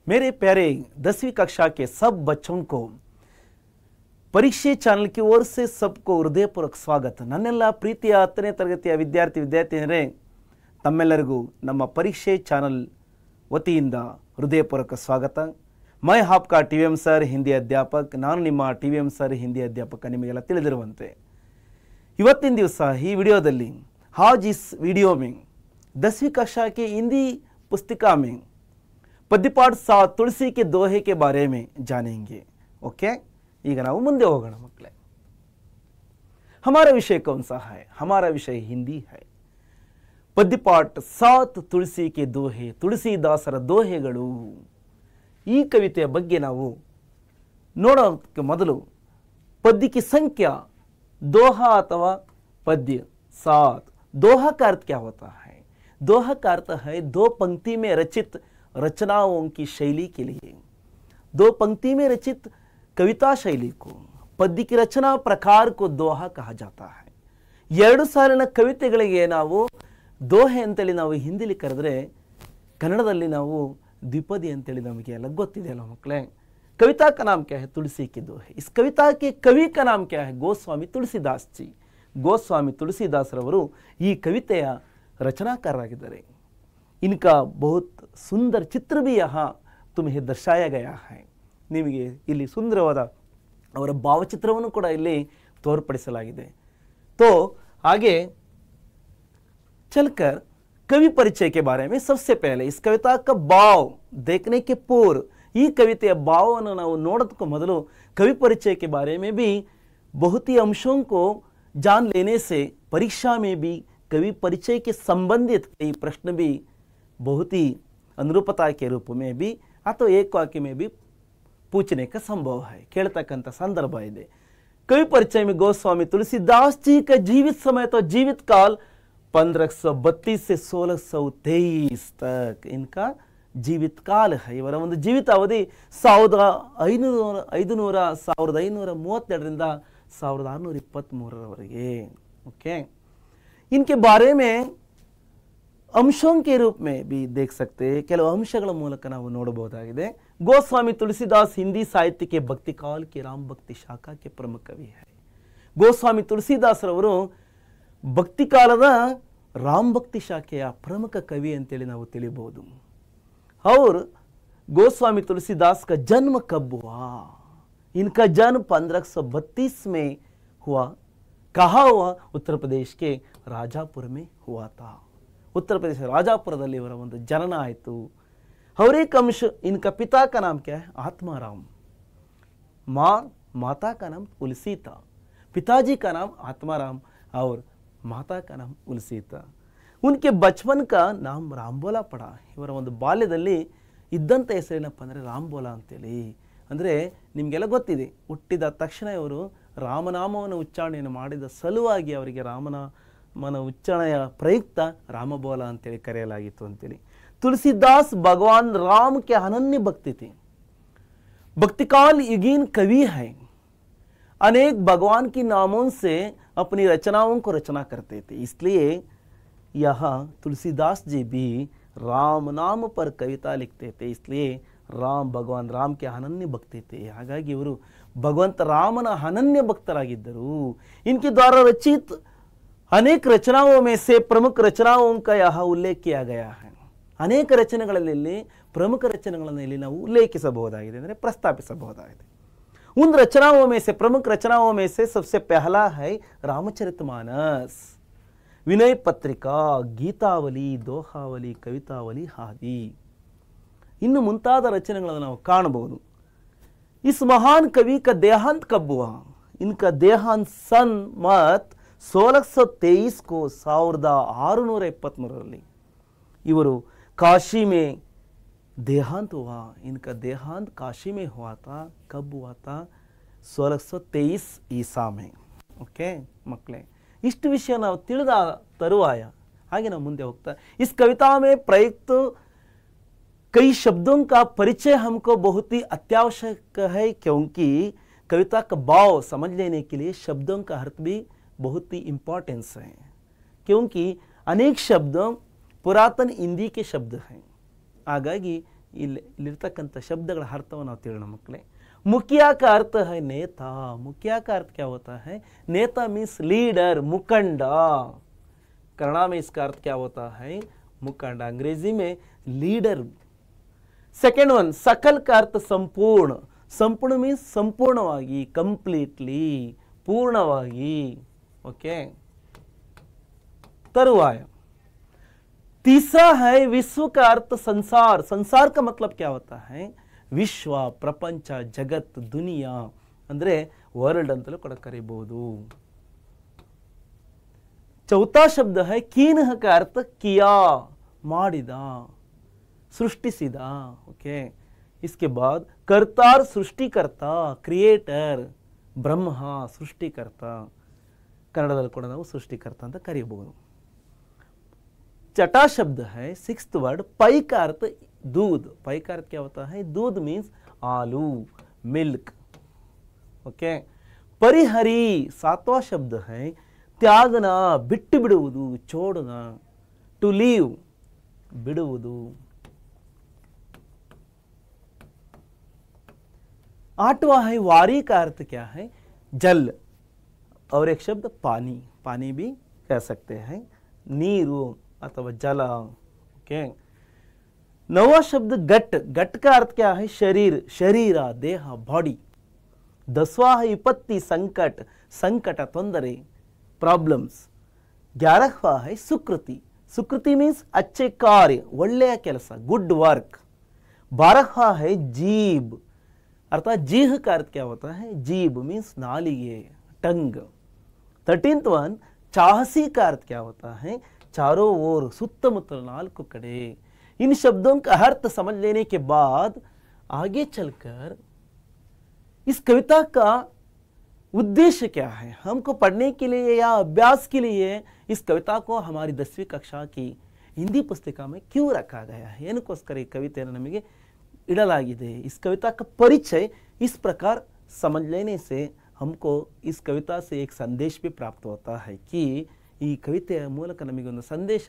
मेरे प्यारे 10वीं कक्षा के सब बच्चों को परीक्षे ಚಾನಲ್ की ओर से सबको ಹೃದಯಪೂರ್ವಕ ಸ್ವಾಗತ। ನನ್ನೆಲ್ಲ ಪ್ರೀತಿಯ 10ನೇ ತರಗತಿಯ ವಿದ್ಯಾರ್ಥಿನಿಯರೇ, ತಮ್ಮೆಲ್ಲರಿಗೂ ನಮ್ಮ ಪರೀಕ್ಷೆ ಚಾನಲ್ ವತಿಯಿಂದ ಹೃದಯಪೂರ್ವಕ ಸ್ವಾಗತ। मैं आपका टीवीएम सर हिंदी अध्यापक, ನಾನು ನಿಮ್ಮ टीवीएम सर हिंदी अध्यापक ನಿಮಗೆಲ್ಲ ತಿಳಿದಿರುವಂತೆ ಇವತ್ತಿನ ದಿವಸ ಈ ವಿಡಿಯೋದಲ್ಲಿ आज इस वीडियो में 10वीं कक्षा के हिंदी पुस्तिका में पद्यपाठ 7 तुलसी के दोहे के बारे में जानेंगे। ओके, ಈಗ ನಾವು ಮುಂದೆ ಹೋಗೋಣ ಮಕ್ಕಳೇ। हमारा विषय कौन सा है? हमारा विषय हिंदी है। पद्यपाठ 7 तुलसी के दोहे, ತುಳಸಿದಾಸರ ದೋಹೆಗಳು। ಈ ಕವಿತೆಯ ಬಗ್ಗೆ ನಾವು ನೋಡೋದಕ್ಕೆ ಮೊದಲು पद्य की संख्या दोहा अथवा पद्य 7। दोहा का अर्थ क्या होता है? दोहा का अर्थ है दो पंक्ति में रचित रचनाओं की शैली के लिए, दो पंक्ति में रचित कविता शैली को, पद्य की रचना प्रकार को दोहा कहा जाता है। ಎರಡು ಸಾಲಿನ ಕವಿತೆಗಳಿಗೆ ನಾವು ದೋಹೆ ಅಂತೇಳಿ ನಾವು ಹಿಂದಿಲಿ ಕರೆದ್ರೆ, ಕನ್ನಡದಲ್ಲಿ ನಾವು द्विपदी ಅಂತೇಳಿ ನಮಗೆ ಎಲ್ಲ ಗೊತ್ತಿದೆ ಅಲ್ಲ ಮಕ್ಕಳೇ। कविता का नाम क्या है? तुलसी के दोहे। इस कविता के कवि का नाम क्या है? गोस्वामी तुलसीदास जी। गोस्वामी तुलसीदास रವರು ಈ ಕವಿತೆಯ रचनाकाररागिದ್ದಾರೆ। इनका बहुत सुंदर चित्र भी यहाँ तुम्हें दर्शाया गया है। ನಿಮಗೆ ಇಲ್ಲಿ ಸುಂದರವಾದ ಅವರ ಭಾವಚಿತ್ರವನ್ನು ಕೂಡ ಇಲ್ಲಿ ತೋರ್ಪಡಿಸಲಾಗಿದೆ। तो आगे चलकर कवि परिचय के बारे में सबसे पहले इस कविता का भाव देखने के पूर्व, ಈ ಕವಿತೆಯ ಭಾವವನ್ನು ನಾವು ನೋಡೋದಕ್ಕೂ ಮೊದಲು कवि परिचय के बारे में भी बहुत ही अंशों को जान लेने से परीक्षा में भी कवि परिचय के संबंधित कई प्रश्न भी बहुत ही अनुरूपता के रूप में भी अथवा एक वाक्य में भी पूछने का संभव है, ಕೇಳ್ತಕ್ಕಂಥ संदर्भ ಇದೆ। कवि परिचय में गोस्वामी तुलसीदास जी का जीवित समय तो जीवित काल 1532 से 1623 तक इनका जीवित काल है। ಇವರ ಒಂದು ಜೀವಿತ ಅವಧಿ 1532ರಿಂದ 1623 ओके। इनके बारे में अंशों के रूप में भी देख सकते हैं, ಕೆಲವು ಅಂಶಗಳ ಮೂಲಕ ನಾವು ನೋಡಬಹುದಾಗಿದೆ। गोस्वामी तुलसीदास हिंदी साहित्य के भक्ति काल के राम भक्ति शाखा के प्रमुख कवि है। गोस्वामी तुलसीदास रವರು ಭಕ್ತಿ ಕಾಲದ राम भक्ति ಶಾಖೆಯ ಪ್ರಮುಖ ಕವಿ ಅಂತೇಳಿ ನಾವು ತಿಳಿಬಹುದು। और गोस्वामी तुलसीदास का जन्म कब हुआ? इनका जन्म 1532 में हुआ। कहाँ हुआ? उत्तर प्रदेश के राजापुर में हुआ था। उत्तर प्रदेश राजापुरದಲ್ಲಿ ಇವರ ಒಂದು ಜನನ ಆಯಿತು। और एक अंश, इनका पिता का नाम क्या है? आत्माराम। माता का नाम तुलसी था। पिताजी का नाम आत्माराम और माता का नाम तुलसी था। उनके बचपन का नाम रामಬೋಲಾ पड़ा। ಇವರ ಒಂದು ಬಾಲ್ಯದಲ್ಲಿ ಇದ್ದಂಥ ಹೆಸರೇನಪ್ಪ ಅಂದರೆ ರಾಮಬೋಲಾ ಅಂತೇಳಿ। ಅಂದರೆ ನಿಮಗೆಲ್ಲ ಗೊತ್ತಿದೆ, ಹುಟ್ಟಿದ ತಕ್ಷಣ ಇವರು ರಾಮನಾಮವನ್ನು ಉಚ್ಚಾರಣೆಯನ್ನು ಮಾಡಿದ ಸಲುವಾಗಿ ಅವರಿಗೆ ರಾಮನಾಮನ ಉಚ್ಚಾರಣೆಯ ಪ್ರಯುಕ್ತ ರಾಮಬೋಲಾ ಅಂತೇಳಿ ಕರೆಯಲಾಗಿತ್ತು ಅಂತೇಳಿ। तुलसीदास भगवान राम के अनन्य भक्ति थे, भक्तिकाल युगीन कवि है। अनेक भगवान के नामों से अपनी रचनाओं को रचना करते थे, इसलिए यहाँ तुलसीदास जी भी राम नाम पर कविता लिखते थे। इसलिए राम, भगवान राम के अनन्य भक्ति थे। ಹಾಗಾಗಿ ಇವರು ಭಗವಂತ ರಾಮನ ಅನನ್ಯ ಭಕ್ತರಾಗಿದ್ದರು। इनके द्वारा रचित अनेक रचनाओं में से प्रमुख रचनाओं का यहाँ उल्लेख किया गया है। ಅನೇಕ ರಚನೆಗಳಲ್ಲಿ ಪ್ರಮುಖ ರಚನೆಗಳನ್ನು ಇಲ್ಲಿ ನಾವು ಉಲ್ಲೇಖಿಸಬಹುದಾಗಿದೆ, ಅಂದರೆ ಪ್ರಸ್ತಾಪಿಸಬಹುದಾಗಿದೆ। उन रचनाओं में से, प्रमुख रचनाओं में से सबसे पहला है रामचरितमानस, विनय पत्रिका, गीतावली, दोहावली, कवितावली आदि ಇನ್ನು ಮುಂತಾದ ರಚನೆಗಳನ್ನು ನಾವು ಕಾಣಬಹುದು। इस महान कवि का देहांत कब हुआ? इनका देहांत सन मत 1623 को 1623 इವರು काशी में देहांत हुआ। इनका देहांत काशी में हुआ था। कब हुआ था? 1623 ईसा में। ओके मಕ್ಕಳೇ, ಇಷ್ಟು ವಿಷಯ ನಾವು ತಿಳಿದ ತರುವಾಯ ಹಾಗೆ ನಾವು ಮುಂದೆ ಹೋಗ್ತಾ, इस कविता में प्रयुक्त कई शब्दों का परिचय हमको बहुत ही अत्यावश्यक है, क्योंकि कविता का भाव समझ लेने के लिए शब्दों का अर्थ भी बहुत ही इम्पोर्टेंस है। क्योंकि अनेक शब्द पुरातन हिंदी के शब्द हैं, ಹಾಗಾಗಿ इलिರ್ತಕ್ಕಂಥ शब्दಗಳ ಅರ್ಥವನ್ನು ನಾವು ತಿಳಿಯೋಣ ಮಕ್ಕಳೇ. मुखिया का अर्थ है नेता. मुखिया का अर्थ क्या होता है? नेता मीन्स लीडर, मुखंडा. कन्नड़ा में इसका अर्थ क्या होता है? मुखंडा. अंग्रेजी में लीडर. सेकेंड वन, सकल का अर्थ संपूर्ण. संपूर्ण मीन्स संपूर्णವಾಗಿ, कंप्लीटली, पूर्णವಾಗಿ. ओके. तरुवाय. तीसरा है विश्व का अर्थ संसार. संसार का मतलब क्या होता है? विश्व, प्रपंच, जगत, दुनिया ಅಂದ್ರೆ ವರ್ಲ್ಡ್ ಅಂತಲೂ ಕೂಡ ಕರೀಬಹುದು. चौथा शब्द है कीनह का अर्थ किया, ಮಾಡಿದ, सृष्टिಸಿದ. ओके. इसके बाद कर्तार, सृष्टिकर्ता, क्रिएटर, ब्रह्म, सृष्टिकर्ता. ಕನ್ನಡದಲ್ಲಿ ಕೂಡ ನಾವು ಸೃಷ್ಟಿಕರ್ತ ಅಂತ ಕರೆಯಬಹುದು. छठा शब्द है सिक्स्थ वर्ड पई का अर्थ दूध. पई का अर्थ क्या होता है? दूध मीन्स आलू, मिल्क. ओके. परिहरी सातवां शब्द है त्यागना, बिट्टु बिडुवुदु, छोड़ना. टू लीव, बिडुवुदु. आठवां है वारी का अर्थ क्या है? जल. और एक शब्द पानी. पानी भी कह सकते हैं, नीरू अथवा जल. ओके. नवा शब्द गट. गट का अर्थ क्या है? शरीर, शरीर, देह, बॉडी. दसवां है विपत्ति, संकट, संकट, ತೊಂದರೆ, प्रॉब्लम्स. 11वां है सुकृति. सुकृति मीन्स अच्छे कार्य, ಒಳ್ಳೆಯ ಕೆಲಸ, गुड वर्क. 12वां है जीभ. अर्थात जीह का अर्थ क्या होता है? जीभ मीन्स नालिगे, टंग. 13th वन चाहसी का अर्थ क्या होता है? चारों ओर, सुत्तमुत्तल, नाल्कु कड़े. इन शब्दों का अर्थ समझ लेने के बाद आगे चलकर इस कविता का उद्देश्य क्या है, हमको पढ़ने के लिए या अभ्यास के लिए इस कविता को हमारी 10वीं कक्षा की हिंदी पुस्तिका में क्यों रखा गया है, ಏನಕ್ಕೋಸ್ಕರ ಈ ಕವಿತೆಯನ್ನು ನಮಗೆ इड़लागिदे. इस कविता का परिचय इस प्रकार समझ लेने से हमको इस कविता से एक संदेश भी प्राप्त होता है कि ಈ ಕವಿತೆಯ ಮೂಲಕ ನಮಗೆ ಒಂದು ಸಂದೇಶ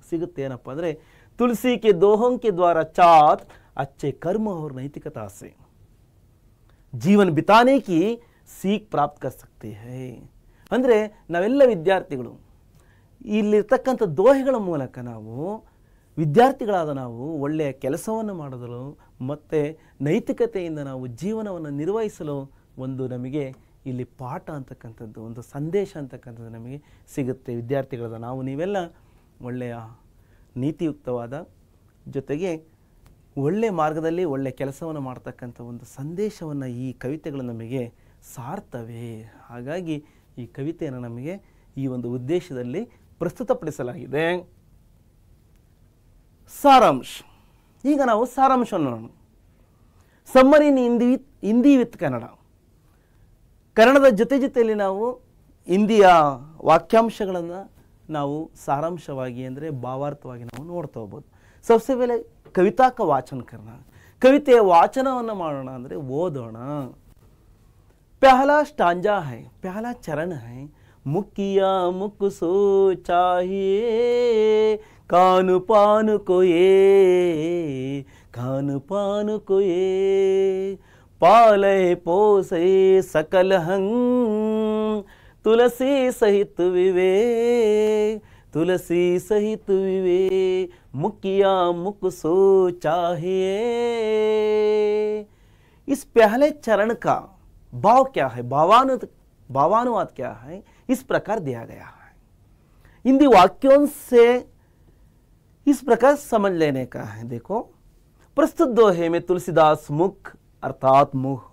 ಸಿಗುತ್ತೆ. ಏನಪ್ಪ ಅಂದರೆ तुलसी के दोहों के द्वारा चात अच्छे कर्म और नैतिकता से जीवन बिताने की सीख प्राप्त कर सकते हैं. ಅಂದರೆ ನಾವೆಲ್ಲ ವಿದ್ಯಾರ್ಥಿಗಳು ಇಲ್ಲಿರ್ತಕ್ಕಂಥ ದೋಹೆಗಳ ಮೂಲಕ ನಾವು ವಿದ್ಯಾರ್ಥಿಗಳಾದ ನಾವು ಒಳ್ಳೆಯ ಕೆಲಸವನ್ನು ಮಾಡಲು ಮತ್ತು ನೈತಿಕತೆಯಿಂದ ನಾವು ಜೀವನವನ್ನು ನಿರ್ವಹಿಸಲು ಒಂದು ನಮಗೆ ಇಲ್ಲಿ ಪಾಠ ಅಂತಕ್ಕಂಥದ್ದು, ಒಂದು ಸಂದೇಶ ಅಂತಕ್ಕಂಥದ್ದು ನಮಗೆ ಸಿಗುತ್ತೆ. ವಿದ್ಯಾರ್ಥಿಗಳಾದ ನಾವು ನೀವೆಲ್ಲ ಒಳ್ಳೆಯ ನೀತಿಯುಕ್ತವಾದ ಜೊತೆಗೆ ಒಳ್ಳೆಯ ಮಾರ್ಗದಲ್ಲಿ ಒಳ್ಳೆಯ ಕೆಲಸವನ್ನು ಮಾಡ್ತಕ್ಕಂಥ ಒಂದು ಸಂದೇಶವನ್ನು ಈ ಕವಿತೆಗಳು ನಮಗೆ ಸಾರ್ತವೆ. ಹಾಗಾಗಿ ಈ ಕವಿತೆಯನ್ನು ನಮಗೆ ಈ ಒಂದು ಉದ್ದೇಶದಲ್ಲಿ ಪ್ರಸ್ತುತಪಡಿಸಲಾಗಿದೆ. ಸಾರಾಂಶ. ಈಗ ನಾವು ಸಾರಾಂಶವನ್ನು ನೋಡೋಣ. Summary in Hindi with Kannada. ಕನ್ನಡದ ಜೊತೆಯಲ್ಲಿ ನಾವು ಹಿಂದಿಯ ವಾಕ್ಯಾಂಶಗಳನ್ನು ನಾವು ಸಾರಾಂಶವಾಗಿ ಅಂದರೆ ಭಾವಾರ್ಥವಾಗಿ ನಾವು ನೋಡ್ತಾ ಹೋಗ್ಬೋದು. सबसे पहले कविता का वाचन करना. कविತೆಯ ವಾಚನವನ್ನು ಮಾಡೋಣ ಅಂದರೆ ಓದೋಣ. पहला स्टांजा है, पहला चरण है. मुखिया मुख सो चाहिए कान पान को ये, कान पान को ये पाले पोसे सकल हंग तुलसी सहित विवेक, तुलसी सहित विवेक मुखिया मुख सो चाहिए. इस पहले चरण का भाव क्या है, भावानुवाद क्या है, इस प्रकार दिया गया है. हिंदी वाक्यों से इस प्रकार समझ लेने का है. देखो, प्रस्तुत दोहे में तुलसीदास मुख अर्थात मुख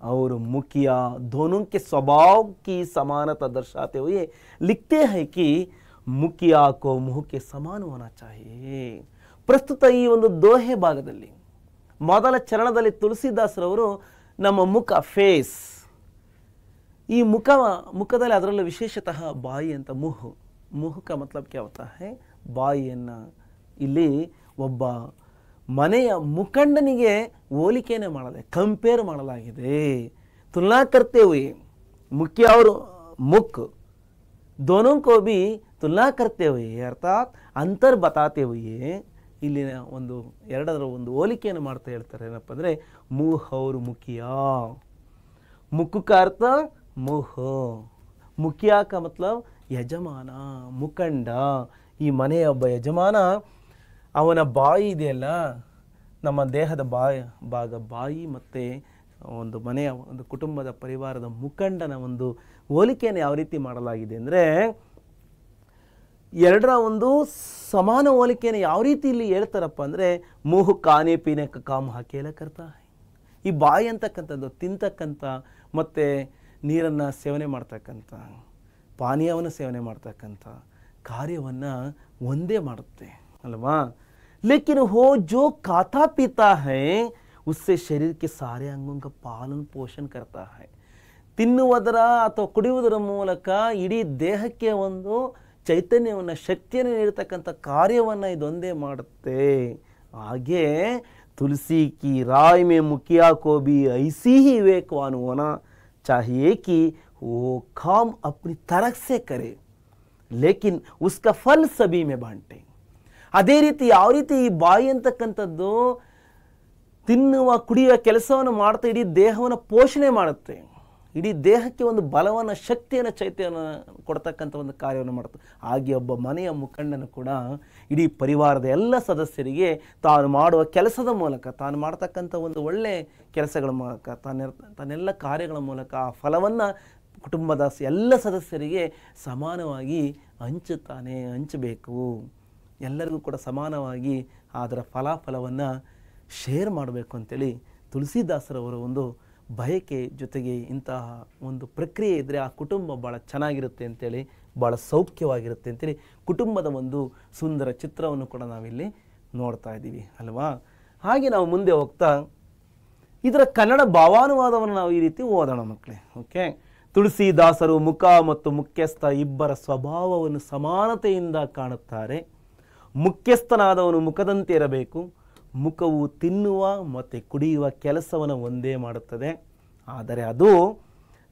और मुखिया दोनों के स्वभाव की समानता दर्शाते हुए लिखते हैं कि ಮುಖಿಯಾ ಕೋ ಮುಖಕ್ಕೆ ಸಮಾನ ಹೋನಾ ಚಾಹಿಯೇ. ಪ್ರಸ್ತುತ ಈ ಒಂದು ದೋಹೆ ಭಾಗದಲ್ಲಿ ಮೊದಲ ಚರಣದಲ್ಲಿ ತುಳಸಿದಾಸರವರು ನಮ್ಮ ಮುಖ, ಫೇಸ್, ಈ ಮುಖದಲ್ಲಿ ಅದರಲ್ಲೂ ವಿಶೇಷತಃ ಬಾಯಿ ಅಂತ ಮುಹ का मतलब क्या होता है, ಬಾಯಿಯನ್ನು ಇಲ್ಲಿ ಒಬ್ಬ ಮನೆಯ ಮುಖಂಡನಿಗೆ ಹೋಲಿಕೆಯನ್ನು ಮಾಡಲಾಗಿದೆ, ಕಂಪೇರ್ ಮಾಡಲಾಗಿದೆ. ತುಲನಾ करते हुए मुखिया और मुख दोनों को भी तुलना करते हुए अर्थात अंतर बताते हुए ಇಲ್ಲಿನ ಒಂದು ಎರಡರ ಒಂದು ಹೋಲಿಕೆಯನ್ನು ಮಾಡ್ತಾ ಹೇಳ್ತಾರೆ. ಏನಪ್ಪ ಅಂದರೆ ಮುಹ್ और मुखिया. मुख का अर्थ मुह, मुखिया का मतलब ಯಜಮಾನ, ಮುಖಂಡ. ಈ ಮನೆಯ ಒಬ್ಬ ಯಜಮಾನ, ಅವನ ಬಾಯಿ ಇದೆಯಲ್ಲ, ನಮ್ಮ ದೇಹದ ಭಾಗ ಬಾಯಿ ಮತ್ತು ಒಂದು ಮನೆಯ ಒಂದು ಕುಟುಂಬದ ಪರಿವಾರದ ಮುಖಂಡನ ಒಂದು ಹೋಲಿಕೆಯನ್ನು ಯಾವ ರೀತಿ ಮಾಡಲಾಗಿದೆ ಅಂದರೆ, ಎರಡರ ಒಂದು ಸಮಾನ ಹೋಲಿಕೆಯನ್ನು ಯಾವ ರೀತಿ ಇಲ್ಲಿ ಹೇಳ್ತಾರಪ್ಪ ಅಂದರೆ, ಮುಹು ಕಾನೆ ಪೀನೆ ಕಾಮ ಹಾಕೇಲ ಕರ್ತಾ. ಈ ಬಾಯಿ ಅಂತಕ್ಕಂಥದ್ದು ತಿಂತಕ್ಕಂಥ ಮತ್ತು ನೀರನ್ನು ಸೇವನೆ ಮಾಡ್ತಕ್ಕಂಥ, ಪಾನೀಯವನ್ನು ಸೇವನೆ ಮಾಡ್ತಕ್ಕಂಥ ಕಾರ್ಯವನ್ನು ಒಂದೇ ಮಾಡುತ್ತೆ ಅಲ್ವಾ. ಲೇಕಿನ್ ಹೋ ಜೋ ಖಾತಾ ಪೀತಾ ಹೈ ಉಸ್ಸೆ ಶರೀರ ಕೆ ಸಾರೆ ಅಂಗों का ಪಾಲನ್ ಪೋಷಣ್ ಕರ್ತಾ ಹೈ. ತಿನ್ನುವುದರ ಅಥವಾ ಕುಡಿಯುವುದರ ಮೂಲಕ ಇಡೀ ದೇಹಕ್ಕೆ ಒಂದು ಚೈತನ್ಯವನ್ನು, ಶಕ್ತಿಯನ್ನು ನೀಡತಕ್ಕಂಥ ಕಾರ್ಯವನ್ನು ಇದೊಂದೇ ಮಾಡುತ್ತೆ. ಹಾಗೆ ತುಳಸಿ ಕಿ राय में मुखिया को भी ऐसी ही विवेकवान होना चाहिए कि वो काम अपनी तरह से करे लेकिन उसका फल सभी में बांटे. ಅದೇ ರೀತಿ ಯಾವ ರೀತಿ ಈ ಬಾಯಿ ಅಂತಕ್ಕಂಥದ್ದು ತಿನ್ನುವ ಕುಡಿಯುವ ಕೆಲಸವನ್ನು ಮಾಡ್ತಾ ಇಡೀ ದೇಹವನ್ನು ಪೋಷಣೆ ಮಾಡುತ್ತೆ, ಇಡೀ ದೇಹಕ್ಕೆ ಒಂದು ಬಲವನ್ನು, ಶಕ್ತಿಯನ್ನು, ಚೈತನ್ಯವನ್ನು ಕೊಡ್ತಕ್ಕಂಥ ಒಂದು ಕಾರ್ಯವನ್ನು ಮಾಡುತ್ತೆ. ಹಾಗೆ ಒಬ್ಬ ಮನೆಯ ಮುಖಂಡನು ಕೂಡ ಇಡೀ ಪರಿವಾರದ ಎಲ್ಲ ಸದಸ್ಯರಿಗೆ ತಾನು ಮಾಡುವ ಕೆಲಸದ ಮೂಲಕ, ತಾನು ಮಾಡ್ತಕ್ಕಂಥ ಒಂದು ಒಳ್ಳೆಯ ಕೆಲಸಗಳ ಮೂಲಕ, ತನ್ನೆಲ್ಲ ಕಾರ್ಯಗಳ ಮೂಲಕ ಆ ಫಲವನ್ನು ಕುಟುಂಬದ ಎಲ್ಲ ಸದಸ್ಯರಿಗೆ ಸಮಾನವಾಗಿ ಹಂಚಬೇಕು. ಎಲ್ಲರಿಗೂ ಕೂಡ ಸಮಾನವಾಗಿ ಅದರ ಫಲಾಫಲವನ್ನು ಶೇರ್ ಮಾಡಬೇಕು ಅಂತೇಳಿ ತುಳಸಿದಾಸರವರ ಒಂದು ಬಯಕೆ. ಜೊತೆಗೆ ಇಂತಹ ಒಂದು ಪ್ರಕ್ರಿಯೆ ಇದ್ದರೆ ಆ ಕುಟುಂಬ ಭಾಳ ಚೆನ್ನಾಗಿರುತ್ತೆ ಅಂತೇಳಿ, ಭಾಳ ಸೌಖ್ಯವಾಗಿರುತ್ತೆ ಅಂತೇಳಿ ಕುಟುಂಬದ ಒಂದು ಸುಂದರ ಚಿತ್ರವನ್ನು ಕೂಡ ನಾವಿಲ್ಲಿ ನೋಡ್ತಾ ಇದ್ದೀವಿ ಅಲ್ವಾ. ಹಾಗೆ ನಾವು ಮುಂದೆ ಹೋಗ್ತಾ ಇದರ ಕನ್ನಡ ಭಾವಾನುವಾದವನ್ನು ನಾವು ಈ ರೀತಿ ಓದೋಣ ಮಕ್ಕಳೇ. ಓಕೆ, ತುಳಸಿದಾಸರು ಮುಖ ಮತ್ತು ಮುಖ್ಯಸ್ಥ ಇಬ್ಬರ ಸ್ವಭಾವವನ್ನು ಸಮಾನತೆಯಿಂದ ಕಾಣುತ್ತಾರೆ. ಮುಖ್ಯಸ್ಥನಾದವನು ಮುಖದಂತೆ ಇರಬೇಕು. ಮುಖವು ತಿನ್ನುವ ಮತ್ತು ಕುಡಿಯುವ ಕೆಲಸವನ್ನು ಒಂದೇ ಮಾಡುತ್ತದೆ. ಆದರೆ ಅದು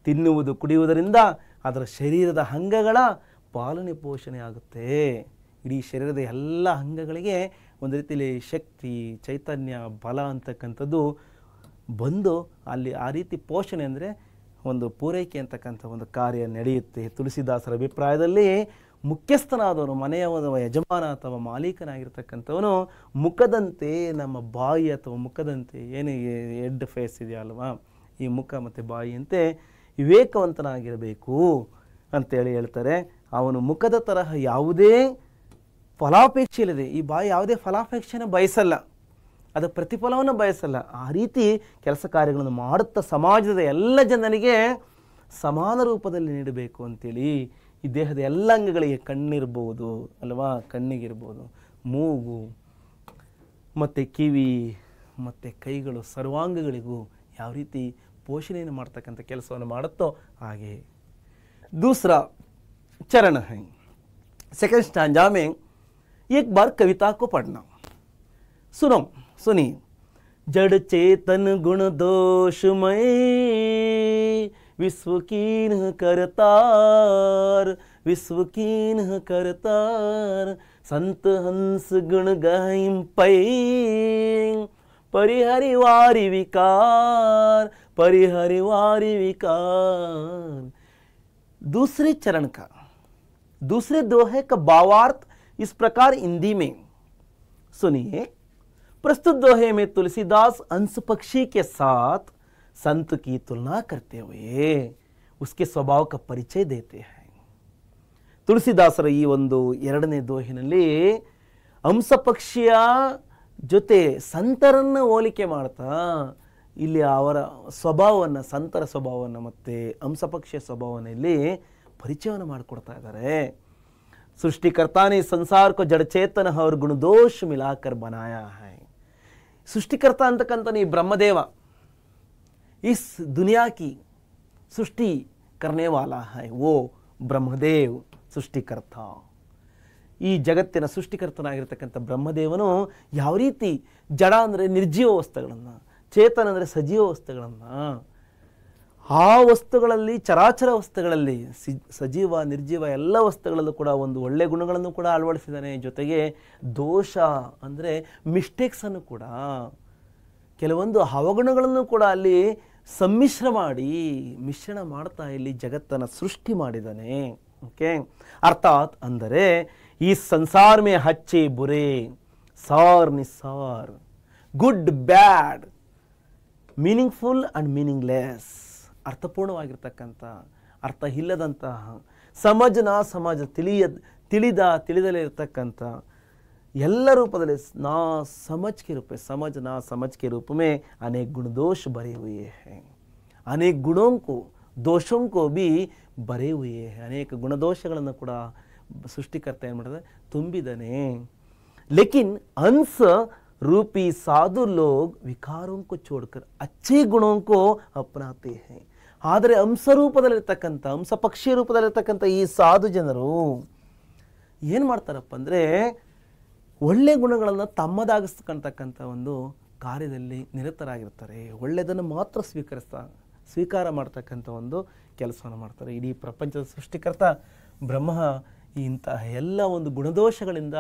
ತಿನ್ನುವುದು ಕುಡಿಯುವುದರಿಂದ ಅದರ ಶರೀರದ ಅಂಗಗಳ ಪಾಲನೆ ಪೋಷಣೆ ಆಗುತ್ತೆ. ಇಡೀ ಶರೀರದ ಎಲ್ಲ ಅಂಗಗಳಿಗೆ ಒಂದು ರೀತಿಯಲ್ಲಿ ಶಕ್ತಿ, ಚೈತನ್ಯ, ಬಲ ಅಂತಕ್ಕಂಥದ್ದು ಬಂದು ಅಲ್ಲಿ ಆ ರೀತಿ ಪೋಷಣೆ ಅಂದರೆ ಒಂದು ಪೂರೈಕೆ ಅಂತಕ್ಕಂಥ ಒಂದು ಕಾರ್ಯ ನಡೆಯುತ್ತೆ. ತುಳಸಿದಾಸರ ಅಭಿಪ್ರಾಯದಲ್ಲಿ ಮುಖ್ಯಸ್ಥನಾದವನು, ಮನೆಯ ಯಜಮಾನ ಅಥವಾ ಮಾಲೀಕನಾಗಿರ್ತಕ್ಕಂಥವನು ಮುಖದಂತೆ, ನಮ್ಮ ಬಾಯಿ ಅಥವಾ ಮುಖದಂತೆ ಏನು ಹೆಡ್ ಫೇಸ್ ಇದೆಯಲ್ವಾ, ಈ ಮುಖ ಮತ್ತು ಬಾಯಿಯಂತೆ ವಿವೇಕವಂತನಾಗಿರಬೇಕು ಅಂತೇಳಿ ಹೇಳ್ತಾರೆ. ಅವನು ಮುಖದ ತರಹ ಯಾವುದೇ ಫಲಾಪೇಕ್ಷೆ ಇಲ್ಲದೆ, ಈ ಬಾಯಿ ಯಾವುದೇ ಫಲಾಪೇಕ್ಷೆನ ಬಯಸಲ್ಲ, ಅದು ಪ್ರತಿಫಲವನ್ನು ಬಯಸಲ್ಲ. ಆ ರೀತಿ ಕೆಲಸ ಕಾರ್ಯಗಳನ್ನು ಮಾಡುತ್ತಾ ಸಮಾಜದ ಎಲ್ಲ ಜನರಿಗೆ ಸಮಾನ ರೂಪದಲ್ಲಿ ನೀಡಬೇಕು ಅಂತೇಳಿ ಈ ದೇಹದ ಎಲ್ಲ ಅಂಗಗಳಿಗೆ, ಕಣ್ಣಿರ್ಬೋದು ಅಲ್ವಾ, ಕಣ್ಣಿಗಿರ್ಬೋದು, ಮೂಗು ಮತ್ತು ಕಿವಿ ಮತ್ತು ಕೈಗಳು, ಸರ್ವಾಂಗಗಳಿಗೂ ಯಾವ ರೀತಿ ಪೋಷಣೆಯನ್ನು ಮಾಡ್ತಕ್ಕಂಥ ಕೆಲಸವನ್ನು ಮಾಡುತ್ತೋ ಹಾಗೆ. दूसरा चरण है, सेकंड स्टांजा में एक बार कविता को पढ़ना. सुनिए. जड़ चेतन गुण दोषमय विश्व कीन करतार, विश्व कीन करतार, संत हंस गुण गाइम पै परिहरिवारी विकार, परिहरिवारी विकार. दूसरे चरण का, दूसरे दोहे का भावार्थ इस प्रकार हिंदी में सुनिए. प्रस्तुत दोहे में तुलसीदास हंस पक्षी के साथ संत की तुलना करते हुए उसके स्वभाव का परिचय देते हैं. ತುಳಸಿದಾಸರ ಈ ಒಂದು ಎರಡನೇ ದೋಹಿನಲ್ಲಿ ಹಂಸ ಪಕ್ಷಿಯ ಜೊತೆ ಸಂತರನ್ನು ಹೋಲಿಕೆ ಮಾಡ್ತಾ ಇಲ್ಲಿ ಅವರ ಸ್ವಭಾವವನ್ನು, ಸಂತರ ಸ್ವಭಾವವನ್ನು ಮತ್ತು ಹಂಸಪಕ್ಷಿಯ ಸ್ವಭಾವವನ್ನು ಇಲ್ಲಿ ಪರಿಚಯವನ್ನು ಮಾಡಿಕೊಡ್ತಾ ಇದ್ದಾರೆ. सृष्टिकर्ता ने संसार को जड़ चेतन और गुणदोष मिलाकर बनाया है. सृष्टिकर्ता ಅಂತಕ್ಕಂಥನು ಈ ಬ್ರಹ್ಮದೇವ, इस दुनिया की सृष्टि करने वाला है वो ब्रह्मदेव सृष्टिकर्ता. ಈ ಜಗತ್ತಿನ ಸೃಷ್ಟಿಕರ್ತನಾಗಿರ್ತಕ್ಕಂಥ ಬ್ರಹ್ಮದೇವನು ಯಾವ ರೀತಿ ಜಡ ಅಂದರೆ ನಿರ್ಜೀವ ವಸ್ತುಗಳನ್ನು, ಚೇತನ ಅಂದರೆ ಸಜೀವ ವಸ್ತುಗಳನ್ನು ಆ ವಸ್ತುಗಳಲ್ಲಿ, ಚರಾಚರ ವಸ್ತುಗಳಲ್ಲಿ, ಸಜೀವ ನಿರ್ಜೀವ ಎಲ್ಲ ವಸ್ತುಗಳಲ್ಲೂ ಕೂಡ ಒಂದು ಒಳ್ಳೆಯ ಗುಣಗಳನ್ನು ಕೂಡ ಅಳವಡಿಸಿದ್ದಾನೆ. ಜೊತೆಗೆ ದೋಷ ಅಂದರೆ ಮಿಸ್ಟೇಕ್ಸನ್ನು ಕೂಡ, ಕೆಲವೊಂದು ಅವಗುಣಗಳನ್ನು ಕೂಡ ಅಲ್ಲಿ ಮಿಶ್ರಣ ಮಾಡ್ತಾ ಇಲ್ಲಿ ಜಗತ್ತನ್ನು ಸೃಷ್ಟಿ ಮಾಡಿದ್ದಾನೆ. ಓಕೆ, ಅರ್ಥಾತ್ ಅಂದರೆ ಈ ಸಂಸಾರ ಮೇ ಹಚ್ಚೆ ಬುರೆ ಸಾರ್ ನಿಸಾರ್, good bad, meaningful and meaningless, ಅರ್ಥಪೂರ್ಣವಾಗಿರ್ತಕ್ಕಂಥ, ಅರ್ಥ ಇಲ್ಲದಂತಹ, ಸಮಾಜ ತಿಳಿದಲೇ ಇರತಕ್ಕಂಥ ಎಲ್ಲ ರೂಪದಲ್ಲಿ ನಾ समझ के रूप में अनेक गुण दोष भरे हुए हैं. अनेक गुणों को दोषों को भी भरे हुए हैं. अनेक गुणदोषಗಳನ್ನು ಕೂಡ ಸೃಷ್ಟಿಕರ್ತ ಏನು ಮಾಡಿದ್ರೆ ತುಂಬಿದ್ದಾನೆ. लेकिन अंश रूपी साधु लोग विकारों को छोड़कर अच्छे गुणों को अपनाते हैं. ಆದರೆ ಅಂಶ ಪಕ್ಷಿ ರೂಪದಲ್ಲಿರ್ತಕ್ಕಂಥ ಈ ಸಾಧು ಜನರು ಏನು ಮಾಡ್ತಾರಪ್ಪ ಅಂದರೆ ಒಳ್ಳೆ ಗುಣಗಳನ್ನು ತಮ್ಮದಾಗಿಸ್ಕೊಳ್ತಕ್ಕಂಥ ಒಂದು ಕಾರ್ಯದಲ್ಲಿ ನಿರತರಾಗಿರ್ತಾರೆ. ಒಳ್ಳೆಯದನ್ನು ಮಾತ್ರ ಸ್ವೀಕಾರ ಮಾಡ್ತಕ್ಕಂಥ ಒಂದು ಕೆಲಸವನ್ನು ಮಾಡ್ತಾರೆ. ಇಡೀ ಪ್ರಪಂಚದ ಸೃಷ್ಟಿಕರ್ತ ಬ್ರಹ್ಮ ಇಂತಹ ಎಲ್ಲ ಒಂದು ಗುಣದೋಷಗಳಿಂದ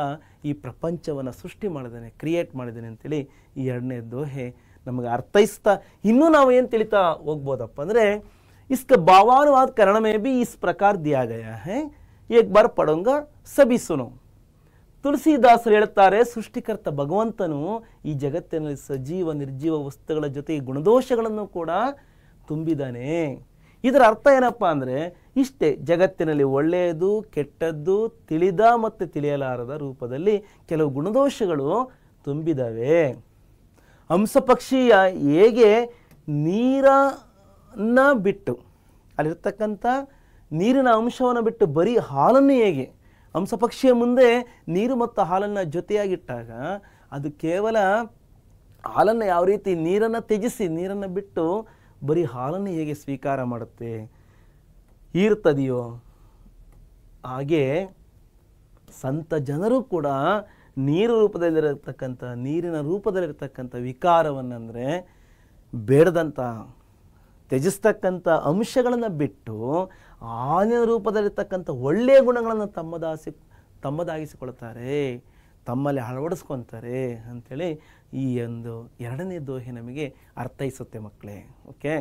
ಈ ಪ್ರಪಂಚವನ್ನು ಸೃಷ್ಟಿ ಮಾಡಿದ್ದಾನೆ, ಕ್ರಿಯೇಟ್ ಮಾಡಿದ್ದಾನೆ ಅಂತೇಳಿ ಈ ಎರಡನೇ ದೋಹೆ ನಮಗೆ ಅರ್ಥೈಸ್ತಾ ಇನ್ನೂ ನಾವು ಏನು ತಿಳಿತಾ ಹೋಗ್ಬೋದಪ್ಪ ಅಂದರೆ, इसका भावानुवाद करने में भी इस प्रकार दिया गया है. एक बार पढ़ूंगा, सभी सुनो. ತುಳಸಿದಾಸರು ಹೇಳ್ತಾರೆ, ಸೃಷ್ಟಿಕರ್ತ ಭಗವಂತನು ಈ ಜಗತ್ತಿನಲ್ಲಿ ಸಜೀವ ನಿರ್ಜೀವ ವಸ್ತುಗಳ ಜೊತೆಗೆ ಗುಣದೋಷಗಳನ್ನು ಕೂಡ ತುಂಬಿದ್ದಾನೆ. ಇದರ ಅರ್ಥ ಏನಪ್ಪ ಅಂದರೆ ಇಷ್ಟೇ, ಜಗತ್ತಿನಲ್ಲಿ ಒಳ್ಳೆಯದು ಕೆಟ್ಟದ್ದು ತಿಳಿದ ಮತ್ತು ತಿಳಿಯಲಾರದ ರೂಪದಲ್ಲಿ ಕೆಲವು ಗುಣದೋಷಗಳು ತುಂಬಿದ್ದಾವೆ. ಹಂಸಪಕ್ಷಿಯ ಹೇಗೆ ನೀರನ್ನು ಬಿಟ್ಟು, ಅಲ್ಲಿರ್ತಕ್ಕಂಥ ನೀರಿನ ಅಂಶವನ್ನು ಬಿಟ್ಟು ಬರೀ ಹಾಲನ್ನು ಹೇಗೆ, ಹಂಸಪಕ್ಷಿಯ ಮುಂದೆ ನೀರು ಮತ್ತು ಹಾಲನ್ನು ಜೊತೆಯಾಗಿಟ್ಟಾಗ ಅದು ಕೇವಲ ಹಾಲನ್ನು ಯಾವ ರೀತಿ ನೀರನ್ನು ತ್ಯಜಿಸಿ ನೀರನ್ನು ಬಿಟ್ಟು ಬರೀ ಹಾಲನ್ನು ಹೇಗೆ ಸ್ವೀಕಾರ ಮಾಡುತ್ತೆ ಇರ್ತದೆಯೋ, ಹಾಗೆ ಸಂತ ಜನರು ಕೂಡ ನೀರಿನ ರೂಪದಲ್ಲಿರ್ತಕ್ಕಂಥ ವಿಕಾರವನ್ನಂದರೆ ಬೇಡದಂಥ ತ್ಯಜಿಸ್ತಕ್ಕಂಥ ಅಂಶಗಳನ್ನು ಬಿಟ್ಟು ಹಾಲಿನ ರೂಪದಲ್ಲಿರ್ತಕ್ಕಂಥ ಒಳ್ಳೆಯ ಗುಣಗಳನ್ನು ತಮ್ಮದಾಗಿಸಿಕೊಳ್ತಾರೆ, ತಮ್ಮಲ್ಲಿ ಅಳವಡಿಸ್ಕೊತಾರೆ ಅಂಥೇಳಿ ಈ ಒಂದು ಎರಡನೇ ದೋಹೆ ನಮಗೆ ಅರ್ಥೈಸುತ್ತೆ ಮಕ್ಕಳೇ. ಓಕೆ,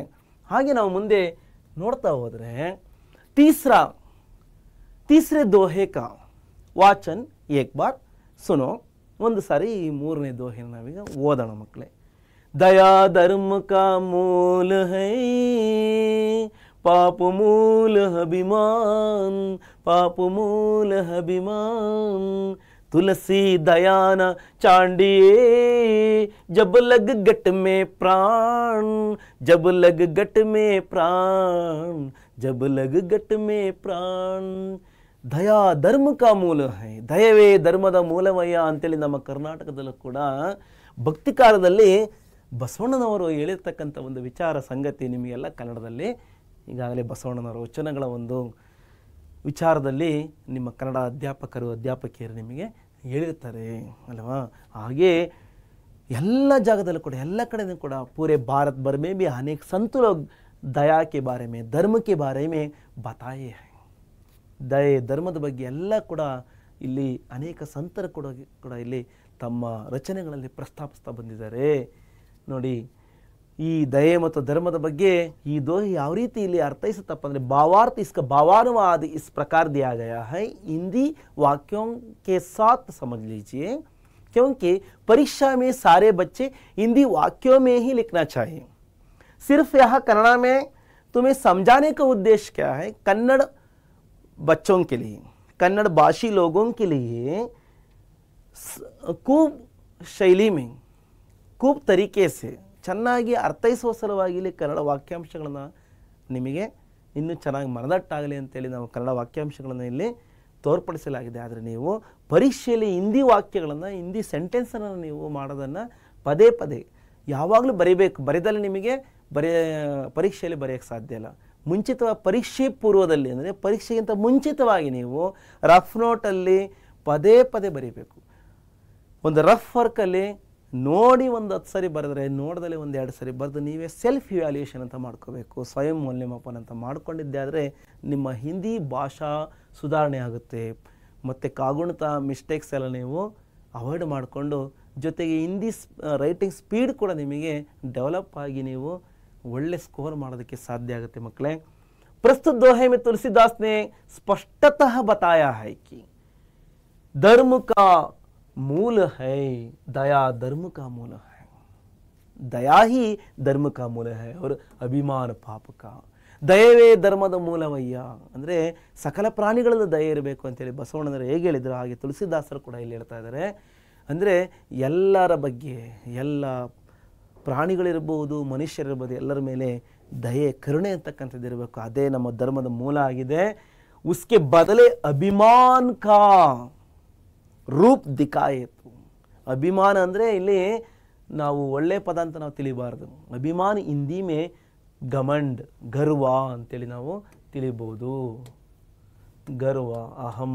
ಹಾಗೆ ನಾವು ಮುಂದೆ ನೋಡ್ತಾ ಹೋದರೆ ತೀಸ್ರೆ ದೋಹೆ ಕಾ ವಾಚನ್ ಏಕ್ ಬಾರ್ ಸುನೋ. ಒಂದು ಸಾರಿ ಈ ಮೂರನೇ ದೋಹೆನ ನಾವೀಗ ಓದೋಣ ಮಕ್ಕಳೇ. दया धर्म का मूल है, पाप मूल अभिमान, पाप मूल अभिमान. तुलसी दयान चांडिए जब लग गट में प्राण, जब लग गट में प्राण, जब लग गट में प्राण. ದಯಾ ಧರ್ಮ ಕಾ ಮೂಲ ಹೈ, ದಯವೇ ಧರ್ಮದ ಮೂಲವಯ್ಯ ಅಂತೇಳಿ ನಮ್ಮ ಕರ್ನಾಟಕದಲ್ಲೂ ಕೂಡ ಭಕ್ತಿ ಕಾಲದಲ್ಲಿ ಬಸವಣ್ಣನವರು ಹೇಳಿರ್ತಕ್ಕಂಥ ಒಂದು ವಿಚಾರ ಸಂಗತಿ ನಿಮಗೆಲ್ಲ ಕನ್ನಡದಲ್ಲಿ ಈಗಾಗಲೇ ಬಸವಣ್ಣನವರ ವಚನಗಳ ಒಂದು ವಿಚಾರದಲ್ಲಿ ನಿಮ್ಮ ಕನ್ನಡ ಅಧ್ಯಾಪಕಿಯರು ನಿಮಗೆ ಹೇಳಿರ್ತಾರೆ ಅಲ್ವಾ. ಹಾಗೆ ಎಲ್ಲ ಜಾಗದಲ್ಲೂ ಕೂಡ ಎಲ್ಲ ಕಡೆಯೂ ಕೂಡ ಪೂರೆ ಭಾರತ್ ಭರ್ में भी अनेक संत लोग दया के बारे में, धर्म के बारे में बताए हैं. ದಯೆ ಧರ್ಮದ ಬಗ್ಗೆ ಎಲ್ಲ ಕೂಡ ಇಲ್ಲಿ ಅನೇಕ ಸಂತರು ಕೂಡ ಇಲ್ಲಿ ತಮ್ಮ ರಚನೆಗಳಲ್ಲಿ ಪ್ರಸ್ತಾಪಿಸ್ತಾ ಬಂದಿದ್ದಾರೆ. ನೋಡಿ, ಈ ದಯೆ ಮತ್ತು ಧರ್ಮದ ಬಗ್ಗೆ ಈ ದೋಹೆ ಯಾವ ರೀತಿ ಇಲ್ಲಿ ಅರ್ಥೈಸುತ್ತಪ್ಪ ಅಂದರೆ, भावार्थ इसका भावानुवाद इस प्रकार दिया गया है, हिंदी वाक्यों के साथ समझ लीजिए, क्योंकि परीक्षा में सारे बच्चे हिंदी वाक्यों में ही लिखना चाहिए. सिर्फ यहाँ कन्नड़ में तुम्हें समझाने का उद्देश्य क्या है, कन्नड़ बच्चों के लिए, कन्नड़ भाषी लोगों के लिए खूब शैली में, खूब तरीके से ಚೆನ್ನಾಗಿ ಅರ್ಥೈಸುವ ಸಲುವಾಗಿ ಇಲ್ಲಿ ಕನ್ನಡ ವಾಕ್ಯಾಂಶಗಳನ್ನು ನಿಮಗೆ ಇನ್ನೂ ಚೆನ್ನಾಗಿ ಮನದಟ್ಟಾಗಲಿ ಅಂತೇಳಿ ನಾವು ಕನ್ನಡ ವಾಕ್ಯಾಂಶಗಳನ್ನು ಇಲ್ಲಿ ತೋರ್ಪಡಿಸಲಾಗಿದೆ. ಆದರೆ ನೀವು ಪರೀಕ್ಷೆಯಲ್ಲಿ ಹಿಂದಿ ವಾಕ್ಯಗಳನ್ನು, ಹಿಂದಿ ಸೆಂಟೆನ್ಸನ್ನು ನೀವು ಮಾಡೋದನ್ನು ಪದೇ ಪದೇ ಯಾವಾಗಲೂ ಬರೀಬೇಕು. ಬರೆದಲ್ಲಿ ನಿಮಗೆ ಪರೀಕ್ಷೆಯಲ್ಲಿ ಬರೆಯೋಕ್ಕೆ ಸಾಧ್ಯ ಇಲ್ಲ. ಮುಂಚಿತವಾಗಿ ಪರೀಕ್ಷೆ ಪೂರ್ವದಲ್ಲಿ ಅಂದರೆ ಪರೀಕ್ಷೆಗಿಂತ ಮುಂಚಿತವಾಗಿ ನೀವು ರಫ್ ನೋಟಲ್ಲಿ ಪದೇ ಪದೇ ಬರೀಬೇಕು. ಒಂದು ರಫ್ ವರ್ಕಲ್ಲಿ ನೋಡಿ ಒಂದು 10 ಸರಿ ಬರೆದ್ರೆ ನೋಡ್ದಲೇ ಒಂದು 2 ಸರಿ ಬರೆದು ನೀವೇ ಸೆಲ್ಫ್ ಇವ್ಯಾಲ್ಯೂಯೇಷನ್ ಅಂತ ಮಾಡ್ಕೋಬೇಕು, ಸ್ವಯಂ ಮೌಲ್ಯಮಾಪನ ಅಂತ ಮಾಡ್ಕೊಂಡಿದ್ದೆ ಆದರೆ ನಿಮ್ಮ ಹಿಂದಿ ಭಾಷಾ ಸುಧಾರಣೆ ಆಗುತ್ತೆ. ಮತ್ತು ಕಾಗುಣಿತ ಮಿಸ್ಟೇಕ್ಸ್ ಎಲ್ಲ ನೀವು ಅವಾಯ್ಡ್ ಮಾಡಿಕೊಂಡು ಜೊತೆಗೆ ಹಿಂದಿ ರೈಟಿಂಗ್ ಸ್ಪೀಡ್ ಕೂಡ ನಿಮಗೆ ಡೆವಲಪ್ ಆಗಿ ನೀವು ಒಳ್ಳೆ ಸ್ಕೋರ್ ಮಾಡೋದಕ್ಕೆ ಸಾಧ್ಯ ಆಗುತ್ತೆ ಮಕ್ಕಳೇ. प्रस्तुत दोहे में तुलसीदास ने स्पष्टतः बताया है कि धर्म का मूल है दया, धर्म का मूल है, दया ही धर्म का मूल है और अभिमान पाप का. ದಯವೇ ಧರ್ಮದ ಮೂಲವಯ್ಯ ಅಂದರೆ ಸಕಲ ಪ್ರಾಣಿಗಳಲ್ಲೂ ದಯೆ ಇರಬೇಕು ಅಂತೇಳಿ ಬಸವಣ್ಣನವರು ಹೇಗೆ ಹೇಳಿದ್ರು ಹಾಗೆ ತುಳಸಿದಾಸರು ಕೂಡ ಇಲ್ಲಿ ಹೇಳ್ತಾ ಇದ್ದಾರೆ. ಅಂದರೆ ಎಲ್ಲರ ಬಗ್ಗೆ, ಎಲ್ಲ ಪ್ರಾಣಿಗಳಿರ್ಬೋದು ಮನುಷ್ಯರಿರ್ಬೋದು ಎಲ್ಲರ ಮೇಲೆ ದಯೆ ಕರುಣೆ ಅಂತಕ್ಕಂಥದ್ದು ಇರಬೇಕು. ಅದೇ ನಮ್ಮ ಧರ್ಮದ ಮೂಲ ಆಗಿದೆ. ಉಸ್ಕೆ ಬದಲೇ ಅಭಿಮಾನ್ ಕಾ ರೂಪ್ ದಿಖಾಯಿತು. ಅಭಿಮಾನ ಅಂದರೆ ಇಲ್ಲಿ ನಾವು ಒಳ್ಳೆ ಪದ ಅಂತ ನಾವು ತಿಳಿಬಾರ್ದು. ಅಭಿಮಾನ ಹಿಂದಿ ಮೇ ಗಮಂಡ್, ಗರ್ವ ಅಂತೇಳಿ ನಾವು ತಿಳಿಬೋದು. ಗರ್ವ, ಅಹಂ,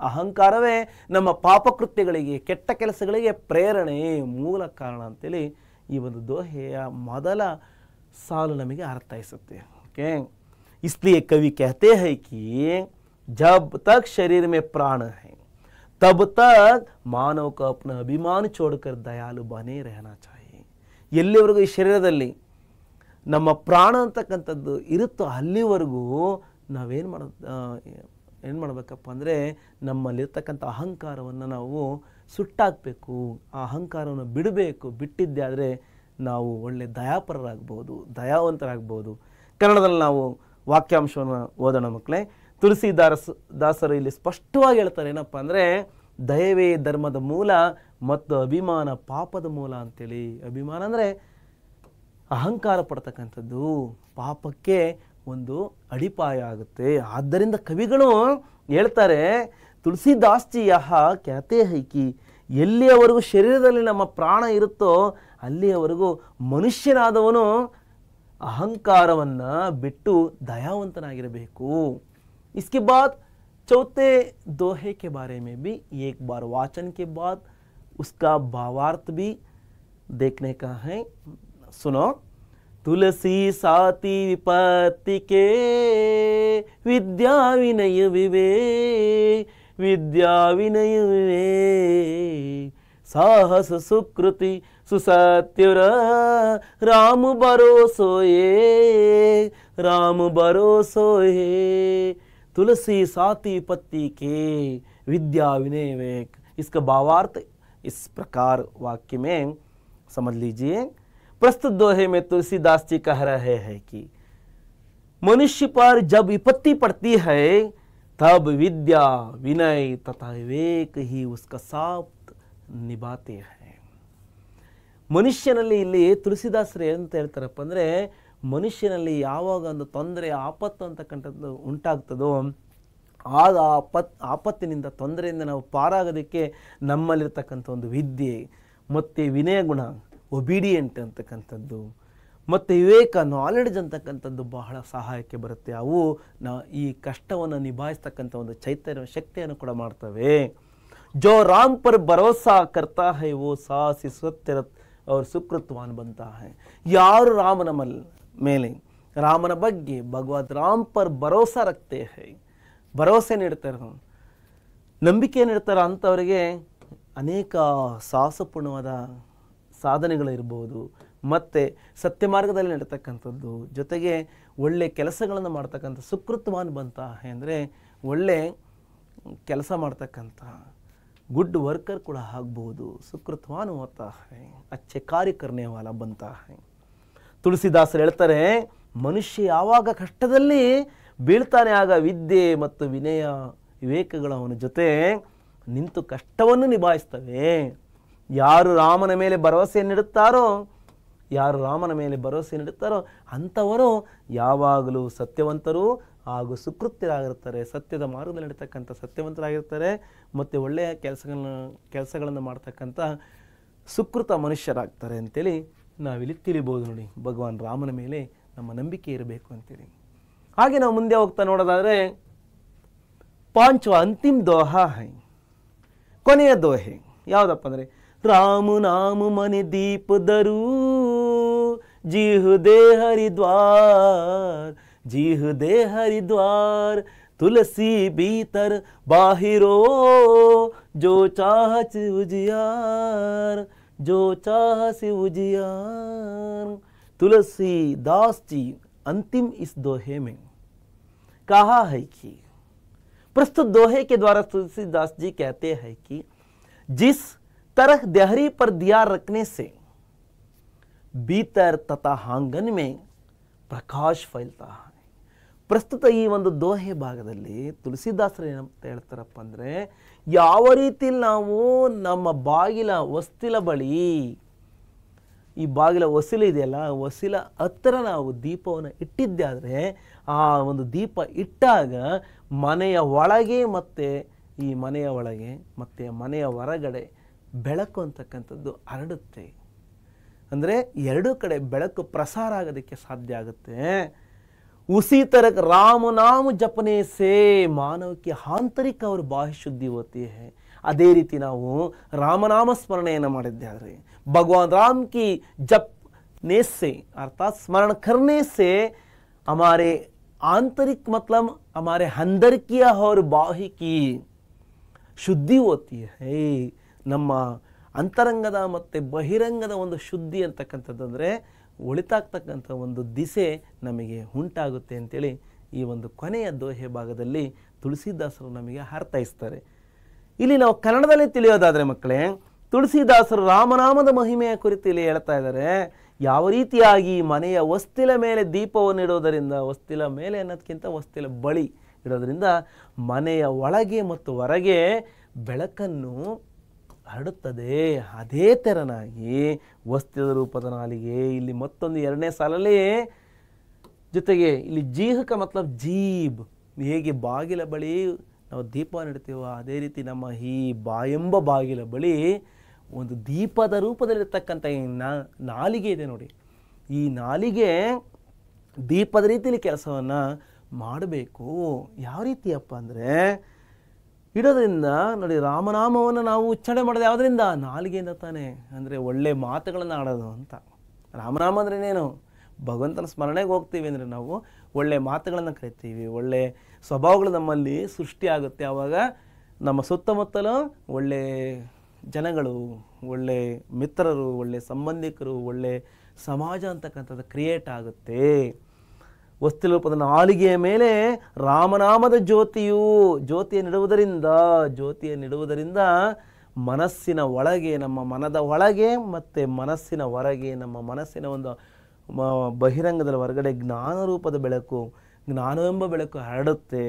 ಅಹಂಕಾರವೇ ನಮ್ಮ ಪಾಪಕೃತ್ಯಗಳಿಗೆ, ಕೆಟ್ಟ ಕೆಲಸಗಳಿಗೆ ಪ್ರೇರಣೆ, ಮೂಲ ಕಾರಣ ಅಂತೇಳಿ ಈ ಒಂದು ದೋಹೆಯ ಮೊದಲ ಸಾಲು ನಮಗೆ ಅರ್ಥೈಸುತ್ತೆ. ಓಕೆ, इसलिए कवि कहते हैं कि जब तक शरीर में प्राण है तब तक मानव को अपना अभिमान छोड़कर दयालु बने रहना चाहिए. ಎಲ್ಲಿವರೆಗೂ ಈ ಶರೀರದಲ್ಲಿ ನಮ್ಮ ಪ್ರಾಣ ಅಂತಕ್ಕಂಥದ್ದು ಇರುತ್ತೋ ಅಲ್ಲಿವರೆಗೂ ನಾವೇನು ಮಾಡಬೇಕಪ್ಪ ಅಂದರೆ ನಮ್ಮಲ್ಲಿರ್ತಕ್ಕಂಥ ಅಹಂಕಾರವನ್ನು ನಾವು ಸುಟ್ಟಾಕಬೇಕು. ಆ ಅಹಂಕಾರವನ್ನು ಬಿಡಬೇಕು. ಬಿಟ್ಟಿದ್ದೆ ಆದರೆ ನಾವು ಒಳ್ಳೆ ದಯಾಪರರಾಗ್ಬೋದು, ದಯಾವಂತರಾಗ್ಬೋದು. ಕನ್ನಡದಲ್ಲಿ ನಾವು ವಾಕ್ಯಾಂಶವನ್ನು ಓದೋಣ ಮಕ್ಕಳೇ. ತುಳಸಿದಾಸರು ಇಲ್ಲಿ ಸ್ಪಷ್ಟವಾಗಿ ಹೇಳ್ತಾರೆ ಏನಪ್ಪ ಅಂದರೆ ದಯವೇ ಧರ್ಮದ ಮೂಲ ಮತ್ತು ಅಭಿಮಾನ ಪಾಪದ ಮೂಲ ಅಂತೇಳಿ. ಅಭಿಮಾನ ಅಂದರೆ ಅಹಂಕಾರ ಪಡ್ತಕ್ಕಂಥದ್ದು ಪಾಪಕ್ಕೆ ಒಂದು ಅಡಿಪಾಯ ಆಗುತ್ತೆ. ಆದ್ದರಿಂದ ಕವಿಗಳು ಹೇಳ್ತಾರೆ, ತುಳಸಿದಾಸ್ ಜಿ ಯಹ कहते हैं कि ಎಲ್ಲಿಯವರೆಗೂ ಶರೀರದಲ್ಲಿ ನಮ್ಮ ಪ್ರಾಣ ಇರುತ್ತೋ ಅಲ್ಲಿಯವರೆಗೂ ಮನುಷ್ಯನಾದವನು ಅಹಂಕಾರವನ್ನು ಬಿಟ್ಟು ದಯಾವಂತನಾಗಿರಬೇಕು. इसके बाद चौथे दोहे के बारे में भी एक बार वाचन के बाद उसका भावार्थ भी देखने का है. सुनो. तुलसी साति विपत्ति के विद्या विनय विवेक, विद्या विनय विवेक, साहस सुकृति सुसत्युर, राम भरोसो ये, राम भरोसो ये. तुलसी साति विपत्ति के विद्या विनय विवेक. इसका भावार्थ इस प्रकार वाक्य में समझ लीजिए. प्रस्तुत दोहे में तुलसीदास जी कह रहे हैं कि मनुष्य पर जब विपत्ति पड़ती है तब विद्या विनय तथा विवेक ही उसका साथ निभाते हैं. ಮನುಷ್ಯನಲ್ಲಿ ಇಲ್ಲಿ ತುಳಸಿದಾಸರು ಏನಂತ ಹೇಳ್ತಾರಪ್ಪ ಅಂದರೆ ಮನುಷ್ಯನಲ್ಲಿ ಯಾವಾಗ ಒಂದು ತೊಂದರೆ ಆಪತ್ತು ಅಂತಕ್ಕಂಥದ್ದು ಉಂಟಾಗ್ತದೋ ಆಗ ಆಪತ್ತಿನಿಂದ ತೊಂದರೆಯಿಂದ ನಾವು ಪಾರಾಗೋದಕ್ಕೆ ನಮ್ಮಲ್ಲಿರ್ತಕ್ಕಂಥ ಒಂದು ವಿದ್ಯೆ ಮತ್ತು ವಿನಯ ಗುಣ, ಒಬಿಡಿಯೆಂಟ್ ಅಂತಕ್ಕಂಥದ್ದು ಮತ್ತು ವಿವೇಕ, ನಾಲೆಡ್ಜ್ ಅಂತಕ್ಕಂಥದ್ದು ಬಹಳ ಸಹಾಯಕ್ಕೆ ಬರುತ್ತೆ. ಅವು ಈ ಕಷ್ಟವನ್ನು ನಿಭಾಯಿಸ್ತಕ್ಕಂಥ ಒಂದು ಚೈತನ್ಯ ಶಕ್ತಿಯನ್ನು ಕೂಡ ಮಾಡ್ತವೆ. ಜೋ ರಾಮ್ ಪರ್ ಭರೋಸಾ ಕರ್ತಾ ಹೈ ವೋ ಸಾಹಸಿ ಸತ್ಯರತ್ ಅವ್ರ ಸುಕೃತ್ವಾನ್ ಬಂತಾ ಹೈ. ಯಾರು ರಾಮನ ಮೇಲೆ, ರಾಮನ ಬಗ್ಗೆ, ಭಗವದ್ ರಾಮ್ ಪರ್ ಭರೋಸಾ ರಕ್ತೆ ಹೈ, ಭರವಸೆ ನೀಡ್ತಾರೆ, ನಂಬಿಕೆ ನೀಡ್ತಾರೆ ಅಂಥವರಿಗೆ ಅನೇಕ ಸಾಹಸಪೂರ್ಣವಾದ ಸಾಧನೆಗಳಿರ್ಬೋದು ಮತ್ತು ಸತ್ಯ ಮಾರ್ಗದಲ್ಲಿ ನಡೀತಕ್ಕಂಥದ್ದು, ಜೊತೆಗೆ ಒಳ್ಳೆ ಕೆಲಸಗಳನ್ನು ಮಾಡ್ತಕ್ಕಂಥ ಸುಕೃತ್ವಾನ್ ಬಂತ ಅಂದರೆ ಒಳ್ಳೆ ಕೆಲಸ ಮಾಡ್ತಕ್ಕಂಥ ಗುಡ್ ವರ್ಕರ್ ಕೂಡ ಆಗ್ಬೋದು. ಸುಕೃತ್ವಾನ್ ಹೋತಾ ಹೈ, ಅಚ್ಚೆ ಕಾರ್ಯ ಕರ್ನೆ ವಾಲ ಬಂತ ಹೈ. ತುಳಸಿದಾಸರು ಹೇಳ್ತಾರೆ, ಮನುಷ್ಯ ಯಾವಾಗ ಕಷ್ಟದಲ್ಲಿ ಬೀಳ್ತಾನೆ ಆಗ ವಿದ್ಯೆ ಮತ್ತು ವಿನಯ ವಿವೇಕಗಳು ಅವನ ಜೊತೆ ನಿಂತು ಕಷ್ಟವನ್ನು ನಿಭಾಯಿಸ್ತವೆ. ಯಾರು ರಾಮನ ಮೇಲೆ ಭರವಸೆ ನೀಡುತ್ತಾರೋ ಅಂಥವರು ಯಾವಾಗಲೂ ಸತ್ಯವಂತರು ಹಾಗೂ ಸುಕೃತ್ಯರಾಗಿರ್ತಾರೆ. ಸತ್ಯದ ಮಾರ್ಗದಲ್ಲಿ ನಡೀತಕ್ಕಂಥ ಸತ್ಯವಂತರಾಗಿರ್ತಾರೆ ಮತ್ತು ಒಳ್ಳೆಯ ಕೆಲಸಗಳನ್ನು ಮಾಡ್ತಕ್ಕಂಥ ಸುಕೃತ ಮನುಷ್ಯರಾಗ್ತಾರೆ ಅಂತೇಳಿ ನಾವಿಲ್ಲಿ ತಿಳಿಬೋದು. ನೋಡಿ, ಭಗವಾನ್ ರಾಮನ ಮೇಲೆ ನಮ್ಮ ನಂಬಿಕೆ ಇರಬೇಕು ಅಂತೇಳಿ. ಹಾಗೆ ನಾವು ಮುಂದೆ ಹೋಗ್ತಾ ನೋಡೋದಾದರೆ ಪಾಂಚವ ಅಂತಿಮ ದೋಹ ಹೈ, ಕೊನೆಯ ದೋಹೆ ಯಾವುದಪ್ಪ ಅಂದರೆ ರಾಮ ನಾಮ ಮನೆ ದೀಪದರು जीह दे हरिद्वार तुलसी भीतर बाहिरो जो चाहत उजियार तुलसीदास जी अंतिम इस दोहे में कहा है कि प्रस्तुत दोहे के द्वारा तुलसीदास जी कहते हैं कि जिस तरह देहरी पर दिया रखने से भीतर तथा आंगन में ಪ್ರಕಾಶ್ ಫೈಲ್ತಾ है ಪ್ರಸ್ತುತ ಈ ಒಂದು ದೋಹೆ ಭಾಗದಲ್ಲಿ ತುಳಸಿದಾಸರು ಏನಂತ ಹೇಳ್ತಾರಪ್ಪ ಅಂದರೆ ಯಾವ ರೀತಿಯಲ್ಲಿ ನಾವು ನಮ್ಮ ಬಾಗಿಲ ಹೊಸ್ತಿಲ ಬಳಿ ಈ ಬಾಗಿಲ ಹೊಸಿಲ ಇದೆಯಲ್ಲ ಹೊಸಿಲ ಹತ್ತಿರ ನಾವು ದೀಪವನ್ನು ಇಟ್ಟಿದ್ದೆ ಆದರೆ ಆ ಒಂದು ದೀಪ ಇಟ್ಟಾಗ ಮನೆಯ ಒಳಗೆ ಮತ್ತು ಈ ಮನೆಯ ಒಳಗೆ ಮತ್ತು ಮನೆಯ ಹೊರಗಡೆ ಬೆಳಕು ಅಂತಕ್ಕಂಥದ್ದು ಹರಡುತ್ತೆ ಅಂದರೆ ಎರಡೂ ಕಡೆ ಬೆಳಕು ಪ್ರಸಾರ ಆಗೋದಕ್ಕೆ ಸಾಧ್ಯ ಆಗುತ್ತೆ उसी तरह राम नाम जपने से मानव की आंतरिक और बाह्य शुद्धि होती है ಅದೇ ರೀತಿ ನಾವು ರಾಮನಾಮ ಸ್ಮರಣೆಯನ್ನು ಮಾಡಿದ್ದೆ ಆದರೆ भगवान राम की जपने से अर्थात स्मरण करने से हमारे आंतरिक मतलब हमारे अंदर की और बाह्य की शुद्धि होती है ನಮ್ಮ ಅಂತರಂಗದ ಮತ್ತು ಬಹಿರಂಗದ ಒಂದು ಶುದ್ಧಿ ಅಂತಕ್ಕಂಥದ್ದು ಅಂದರೆ ಒಳಿತಾಗ್ತಕ್ಕಂಥ ಒಂದು ದಿಸೆ ನಮಗೆ ಉಂಟಾಗುತ್ತೆ ಅಂತೇಳಿ ಈ ಒಂದು ಕೊನೆಯ ದೋಹೆ ಭಾಗದಲ್ಲಿ ತುಳಸಿದಾಸರು ನಮಗೆ ಅರ್ಥೈಸ್ತಾರೆ. ಇಲ್ಲಿ ನಾವು ಕನ್ನಡದಲ್ಲಿ ತಿಳಿಯೋದಾದರೆ ಮಕ್ಕಳೇ, ತುಳಸಿದಾಸರು ರಾಮನಾಮದ ಮಹಿಮೆಯ ಕುರಿತು ಇಲ್ಲಿ ಹೇಳ್ತಾ ಇದ್ದಾರೆ. ಯಾವ ರೀತಿಯಾಗಿ ಮನೆಯ ಹೊಸ್ತಿಲ ಮೇಲೆ ದೀಪವನ್ನು ಇಡೋದರಿಂದ, ಹೊಸ್ತಿಲ ಮೇಲೆ ಅನ್ನೋದಕ್ಕಿಂತ ಹೊಸ್ತಿಲ ಬಳಿ ಇಡೋದರಿಂದ ಮನೆಯ ಒಳಗೆ ಮತ್ತು ಹೊರಗೆ ಬೆಳಕನ್ನು ಹರಡುತ್ತದೆ. ಅದೇ ತೆರನಾಗಿ ವಸ್ತಿದ ರೂಪದ ನಾಲಿಗೆ ಇಲ್ಲಿ ಮತ್ತೊಂದು ಎರಡನೇ ಸಾಲಲ್ಲಿ ಜೊತೆಗೆ ಇಲ್ಲಿ ಜೀಹಕ ಮತ್ಲಬ್ ಜೀಬ್, ಹೇಗೆ ಬಾಗಿಲ ಬಳಿ ನಾವು ದೀಪವನ್ನು ಇಡ್ತೀವೋ ಅದೇ ರೀತಿ ನಮ್ಮ ಈ ಬಾಯೆಂಬ ಬಾಗಿಲ ಬಳಿ ಒಂದು ದೀಪದ ರೂಪದಲ್ಲಿರ್ತಕ್ಕಂಥ ಈ ನಾಲಿಗೆ ಇದೆ ನೋಡಿ. ಈ ನಾಲಿಗೆ ದೀಪದ ರೀತಿಯಲ್ಲಿ ಕೆಲಸವನ್ನು ಮಾಡಬೇಕು. ಯಾವ ರೀತಿಯಪ್ಪ ಅಂದರೆ ಇಡೋದ್ರಿಂದ ನೋಡಿ, ರಾಮನಾಮವನ್ನು ನಾವು ಉಚ್ಚಾರಣೆ ಮಾಡೋದು ಯಾವುದರಿಂದ? ನಾಲಿಗೆಯಿಂದ ತಾನೆ. ಅಂದರೆ ಒಳ್ಳೆ ಮಾತುಗಳನ್ನು ಆಡೋದು ಅಂತ. ರಾಮನಾಮ ಅಂದ್ರೇನೇನು? ಭಗವಂತನ ಸ್ಮರಣೆಗೆ ಹೋಗ್ತೀವಿ ಅಂದರೆ ನಾವು ಒಳ್ಳೆ ಮಾತುಗಳನ್ನು ಕರಿತೀವಿ, ಒಳ್ಳೆ ಸ್ವಭಾವಗಳು ನಮ್ಮಲ್ಲಿ ಸೃಷ್ಟಿಯಾಗುತ್ತೆ. ಆವಾಗ ನಮ್ಮ ಸುತ್ತಮುತ್ತಲು ಒಳ್ಳೆ ಜನಗಳು, ಒಳ್ಳೆ ಮಿತ್ರರು, ಒಳ್ಳೆ ಸಂಬಂಧಿಕರು, ಒಳ್ಳೆ ಸಮಾಜ ಅಂತಕ್ಕಂಥದ್ದು ಕ್ರಿಯೇಟ್ ಆಗುತ್ತೆ. ವಸ್ತು ರೂಪದ ನಾಲಿಗೆಯ ಮೇಲೆ ರಾಮನಾಮದ ಜ್ಯೋತಿಯನ್ನಿಡುವುದರಿಂದ ಮನಸ್ಸಿನ ಒಳಗೆ, ನಮ್ಮ ಮನದ ಒಳಗೆ ಮತ್ತು ಮನಸ್ಸಿನ ಹೊರಗೆ, ನಮ್ಮ ಮನಸ್ಸಿನ ಒಂದು ಬಹಿರಂಗದ ಹೊರಗಡೆ ಜ್ಞಾನ ರೂಪದ ಬೆಳಕು, ಜ್ಞಾನವೆಂಬ ಬೆಳಕು ಹರಡುತ್ತೆ.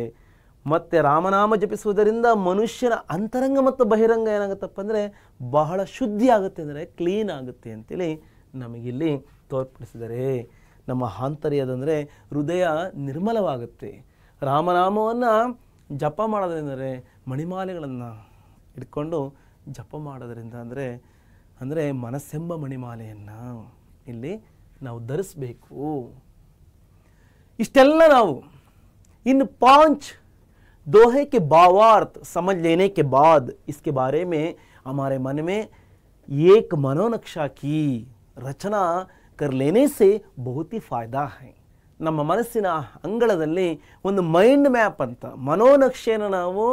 ಮತ್ತು ರಾಮನಾಮ ಜಪಿಸುವುದರಿಂದ ಮನುಷ್ಯನ ಅಂತರಂಗ ಮತ್ತು ಬಹಿರಂಗ ಏನಾಗುತ್ತಪ್ಪ ಅಂದರೆ ಬಹಳ ಶುದ್ಧಿ ಆಗುತ್ತೆ, ಅಂದರೆ ಕ್ಲೀನ್ ಆಗುತ್ತೆ ಅಂತೇಳಿ ನಮಗಿಲ್ಲಿ ತೋರ್ಪಡಿಸಿದ್ದಾರೆ. ನಮ್ಮ ಆಂತರ್ಯದಂದರೆ ಹೃದಯ ನಿರ್ಮಲವಾಗುತ್ತೆ. ರಾಮನಾಮವನ್ನು ಜಪ ಮಾಡೋದ್ರಿಂದರೆ, ಮಣಿಮಾಲೆಗಳನ್ನು ಇಟ್ಕೊಂಡು ಜಪ ಮಾಡೋದ್ರಿಂದ ಅಂದರೆ ಮನಸ್ಸೆಂಬ ಮಣಿಮಾಲೆಯನ್ನು ಇಲ್ಲಿ ನಾವು ಧರಿಸಬೇಕು. ಇಷ್ಟೆಲ್ಲ ನಾವು इन 5 दोहे के भावार्थ समझ लेने के बाद इसके बारे में हमारे मन में एक मनोनक्शा की रचना कर लेने से बहुत ही फायदा है. ನಮ್ಮ ಮನಸ್ಸಿನ ಅಂಗಳದಲ್ಲಿ ಒಂದು ಮೈಂಡ್ ಮ್ಯಾಪ್ ಅಂತ ಮನೋನಕ್ಷೆಯನ್ನು ನಾವು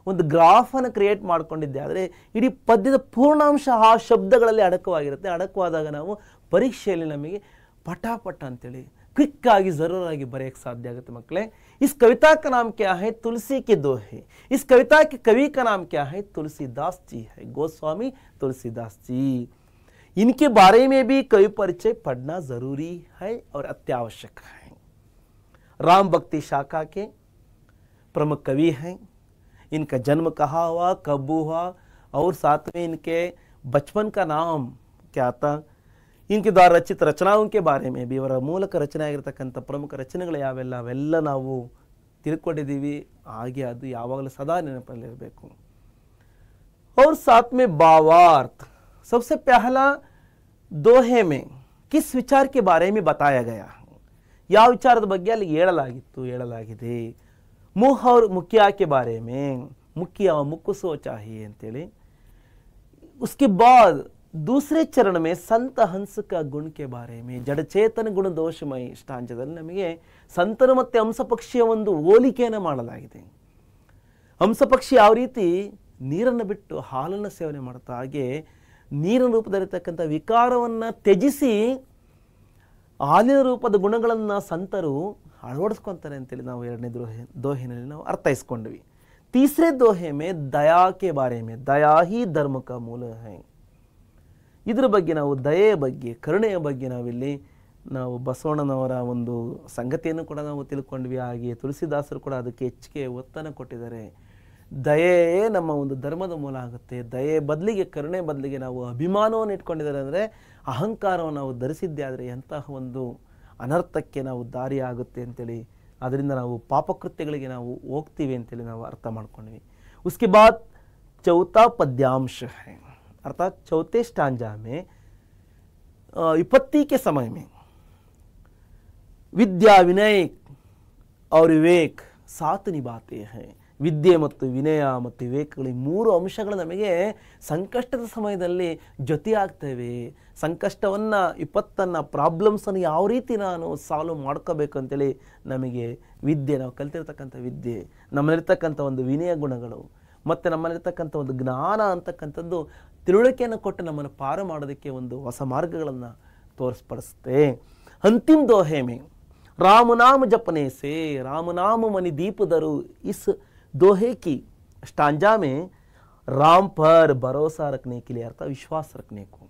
ಒಂದು ಗ್ರಾಫನ್ನು ಕ್ರಿಯೇಟ್ ಮಾಡ್ಕೊಂಡಿದ್ದೆ ಆದರೆ ಇಡೀ ಪದ್ಯದ ಪೂರ್ಣಾಂಶ ಆ ಶಬ್ದಗಳಲ್ಲಿ ಅಡಕವಾಗಿರುತ್ತೆ. ಅಡಕವಾದಾಗ ನಾವು ಪರೀಕ್ಷೆಯಲ್ಲಿ ನಮಗೆ ಪಟಾಪಟ ಅಂತೇಳಿ ಕ್ವಿಕ್ ಆಗಿ ಜರೂರಾಗಿ ಬರೆಯಕ್ಕೆ ಸಾಧ್ಯ ಆಗುತ್ತೆ ಮಕ್ಕಳೇ. इस कविता का नाम क्या है? तुलसी के दोहे. इस कविता के कवि का नाम क्या है? तुलसीदास जी है, गोस्वामी तुलसीदास जी. इनके बारे में भी कवि परिचय पढ़ना जरूरी है और अत्यावश्यक है. राम भक्ति शाखा के प्रमुख कवि हैं. इनका जन्म कहाँ हुआ, कब हुआ और साथ में इनके बचपन का नाम क्या था, इनके द्वारा रचित रचनाओं के बारे में भी, ಅವರ ಮೂಲಕ ರಚನೆ ಆಗಿರತಕ್ಕಂಥ ಪ್ರಮುಖ ರಚನೆಗಳು ಯಾವೆಲ್ಲ ಅವೆಲ್ಲ ನಾವು ತಿಳ್ಕೊಂಡಿದ್ದೀವಿ. ಹಾಗೆ ಅದು ಯಾವಾಗಲೂ ಸದಾ ನೆನಪಲ್ಲಿರಬೇಕು. और साथ में भावार्थ. सबसे पहला दोहे में किस विचार के बारे में बताया गया, ಯಾವ ವಿಚಾರದ ಬಗ್ಗೆ ಅಲ್ಲಿ ಹೇಳಲಾಗಿದೆ. ಮುಖ್ और ಮುಖ್ಯ के बारे में, ಮುಖ್ಯ ಮುಕ್ಕು ಸೋಚಾಹಿ ಅಂತೇಳಿ उसके बाद दूसरे चरण में संत हंस का गुण के बारे में जड़ चेतन गुಣ ದೋಷಮಯ ಸ್ಟಾಂಜದಲ್ಲಿ ನಮಗೆ ಸಂತರು ಮತ್ತು ಹಂಸಪಕ್ಷಿಯ ಒಂದು ಹೋಲಿಕೆಯನ್ನು ಮಾಡಲಾಗಿದೆ. ಹಂಸಪಕ್ಷಿ ಯಾವ ರೀತಿ ನೀರನ್ನು ಬಿಟ್ಟು ಹಾಲನ್ನು ಸೇವನೆ ಮಾಡ್ತಾ, ಹಾಗೆ ನೀರಿನ ರೂಪದಲ್ಲಿರ್ತಕ್ಕಂಥ ವಿಕಾರವನ್ನು ತ್ಯಜಿಸಿ ಹಾಲಿನ ರೂಪದ ಗುಣಗಳನ್ನು ಸಂತರು ಅಳವಡಿಸ್ಕೊತಾರೆ ಅಂತೇಳಿ ನಾವು ಎರಡನೇ ದೋಹೆನಲ್ಲಿ ನಾವು ಅರ್ಥೈಸ್ಕೊಂಡ್ವಿ. तीसरे दोहे में दया के बारे में, दया ही धर्म का मूल है. ಇದರ ಬಗ್ಗೆ ನಾವು ದಯೆಯ ಬಗ್ಗೆ, ಕರುಣೆಯ ಬಗ್ಗೆ ನಾವಿಲ್ಲಿ ನಾವು ಬಸವಣ್ಣನವರ ಒಂದು ಸಂಗತಿಯನ್ನು ಕೂಡ ನಾವು ತಿಳ್ಕೊಂಡ್ವಿ. ಹಾಗೆ ತುಳಸಿದಾಸರು ಕೂಡ ಅದಕ್ಕೆ ಹೆಚ್ಚಿಗೆ ಒತ್ತನ್ನು ಕೊಟ್ಟಿದ್ದಾರೆ. ದಯೆಯೇ ನಮ್ಮ ಒಂದು ಧರ್ಮದ ಮೂಲ ಆಗುತ್ತೆ. ದಯೆ ಬದಲಿಗೆ, ಕರುಣೆ ಬದಲಿಗೆ ನಾವು ಅಭಿಮಾನವನ್ನು ಇಟ್ಕೊಂಡಿದ್ದಾರೆ. ಅಂದರೆ ಅಹಂಕಾರವನ್ನು ನಾವು ಧರಿಸಿದ್ದೇ ಆದರೆ ಎಂತಹ ಒಂದು ಅನರ್ಥಕ್ಕೆ ನಾವು ದಾರಿ ಆಗುತ್ತೆ ಅಂತೇಳಿ, ಅದರಿಂದ ನಾವು ಪಾಪಕೃತ್ಯಗಳಿಗೆ ನಾವು ಹೋಗ್ತೀವಿ ಅಂತೇಳಿ ನಾವು ಅರ್ಥ ಮಾಡ್ಕೊಂಡ್ವಿ. उसके बाद चौथा पद्यांश है, अर्थात चौथे स्टांजा में विपत्ति के समय में विद्या, विनय और विवेक साथ निभाते हैं. ವಿದ್ಯೆ ಮತ್ತು ವಿನಯ ಮತ್ತು ವಿವೇಕಗಳು, ಈ ಮೂರು ಅಂಶಗಳು ನಮಗೆ ಸಂಕಷ್ಟದ ಸಮಯದಲ್ಲಿ ಜೊತೆಯಾಗ್ತವೆ. ಸಂಕಷ್ಟವನ್ನು, ವಿಪತ್ತನ್ನು, ಪ್ರಾಬ್ಲಮ್ಸನ್ನು ಯಾವ ರೀತಿ ನಾನು ಸಾಲ್ವ್ ಮಾಡ್ಕೋಬೇಕು ಅಂತೇಳಿ ನಮಗೆ ವಿದ್ಯೆ, ನಾವು ಕಲಿತಿರ್ತಕ್ಕಂಥ ವಿದ್ಯೆ, ನಮ್ಮಲ್ಲಿರ್ತಕ್ಕಂಥ ಒಂದು ವಿನಯ ಗುಣಗಳು ಮತ್ತು ನಮ್ಮಲ್ಲಿರ್ತಕ್ಕಂಥ ಒಂದು ಜ್ಞಾನ ಅಂತಕ್ಕಂಥದ್ದು ತಿಳುವಳಿಕೆಯನ್ನು ಕೊಟ್ಟು ನಮ್ಮನ್ನು ಪಾರು ಮಾಡೋದಕ್ಕೆ ಒಂದು ಹೊಸ ಮಾರ್ಗಗಳನ್ನು ತೋರಿಸ್ಪಡಿಸುತ್ತೆ. ಅಂತಿಮ दोहे में राम नाम जपने से राम नाम मणि दीप दरु. इस दोहे की स्टांजा में राम पर भरोसा रखने के लिए, अर्थात विश्वास रखने को,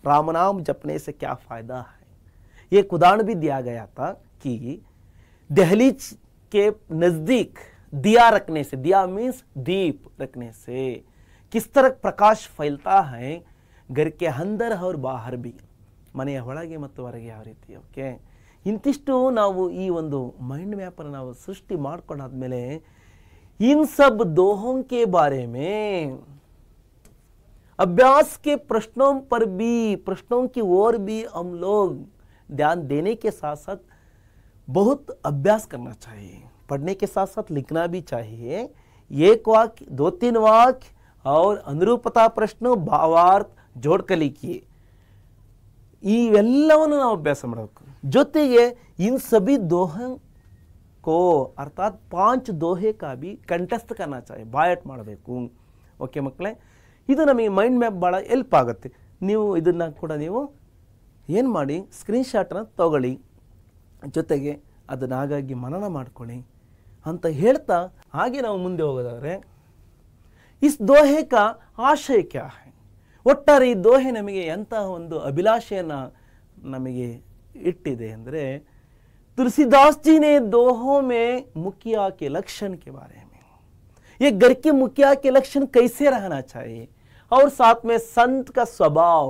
राम नाम जपने से क्या फ़ायदा है. एक उदाहरण भी दिया गया था कि दहलीज के नज़दीक दिया रखने से, दिया मीन्स दीप रखने से किस तरह प्रकाश फैलता है घर के अंदर और बाहर भी, ಮನೆಯ ಒಳಗೆ ಮತ್ತು ಹೊರಗೆ ಯಾವ ರೀತಿ. ಓಕೆ, ಇಂತಿಷ್ಟು ನಾವು ಈ ಒಂದು ಮೈಂಡ್ ಮ್ಯಾಪನ್ನು ನಾವು ಸೃಷ್ಟಿ ಮಾಡ್ಕೊಂಡಾದ್ಮೇಲೆ इन सब दोहों के बारे में अभ्यास के प्रश्नों पर भी, प्रश्नों की ओर भी हम लोग ध्यान देने के साथ साथ बहुत अभ्यास करना चाहिए. पढ़ने के साथ साथ लिखना भी चाहिए. एक वाक्य, 2-3 वाक्य और अनुरूपता प्रश्न, भावार्थ जोड़कर लिखिए. ಇವೆಲ್ಲವನ್ನು ನಾವು ಅಭ್ಯಾಸ ಮಾಡಬೇಕು. ಜೊತೆಗೆ इन सभी दोहों को, अर्थात 5 दोहे का भी कंठस्थ करना चाहिए, ಬಾಯಟ್ ಮಾಡಬೇಕು. ಓಕೆ ಮಕ್ಕಳೇ, ಇದು ನಮಗೆ ಮೈಂಡ್ ಮ್ಯಾಪ್ ಭಾಳ ಹೆಲ್ಪ್ ಆಗುತ್ತೆ. ನೀವು ಇದನ್ನು ಕೂಡ ನೀವು ಏನು ಮಾಡಿ, ಸ್ಕ್ರೀನ್ಶಾಟನ್ನು ತಗೊಳ್ಳಿ, ಜೊತೆಗೆ ಅದನ್ನು ಹಾಗಾಗಿ ಮನನ ಮಾಡ್ಕೊಳ್ಳಿ ಅಂತ ಹೇಳ್ತಾ, ಹಾಗೆ ನಾವು ಮುಂದೆ ಹೋಗೋದಾದರೆ ಇಸ್ ದೋಹೆ ಕಾ ಆಶಯ ಕ್ಯಾ ಹೈ. ಒಟ್ಟಾರೆ ಈ ದೋಹೆ ನಮಗೆ ಎಂತಹ ಒಂದು ಅಭಿಲಾಷೆಯನ್ನು ನಮಗೆ ಇಟ್ಟಿದೆ ಅಂದರೆ, तुलसीदास जी ने दोहों में मुखिया के लक्षण के बारे में, ये घर के मुखिया के लक्षण कैसे रहना चाहिए और साथ में संत का स्वभाव,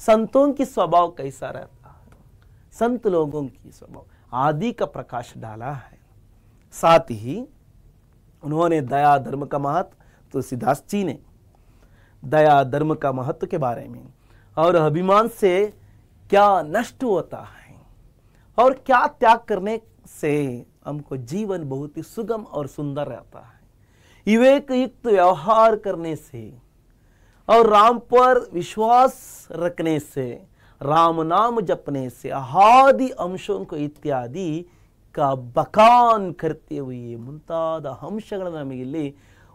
संतों की स्वभाव कैसा रहता है, संत लोगों की स्वभाव आदि का प्रकाश डाला है. साथ ही उन्होंने दया धर्म का महत्व, तुलसीदास जी ने दया धर्म का महत्व के बारे में और अभिमान से क्या नष्ट होता है और क्या त्याग करने से हमको जीवन बहुत ही सुगम और सुंदर रहता है, विवेक युक्त व्यवहार करने से और राम पर विश्वास रखने से, राम नाम जपने से आदि अंशों को इत्यादि का बखान करते हुए, ಮುಂತಾದ ಅಂಶಗಳನ್ನು ನಮಗೆ ಇಲ್ಲಿ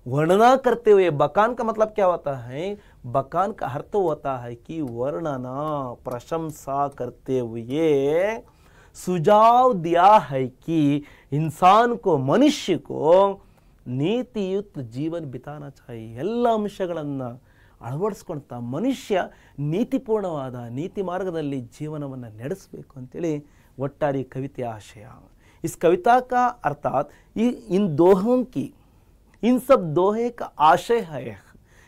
वर्णना करते हुए, बखान का मतलब क्या होता है, बखान का अर्थ होता है कि वर्णना, प्रशंसा करते हुए सुझाव दिया है कि इंसान को, मनुष्य को ನೀತಿಯುಕ್ತ ಜೀವನ ಬಿತಾನ ಚಾಯಿ. ಎಲ್ಲ ಅಂಶಗಳನ್ನು ಅಳವಡಿಸ್ಕೊಳ್ತಾ ಮನುಷ್ಯ ನೀತಿಪೂರ್ಣವಾದ ನೀತಿ ಮಾರ್ಗದಲ್ಲಿ ಜೀವನವನ್ನು ನಡೆಸಬೇಕು ಅಂತೇಳಿ ಒಟ್ಟಾರೆ ಕವಿತೆಯ ಆಶಯ. इस कविता का अर्थात इन दोहों की, इन सब दोहे का आशय है.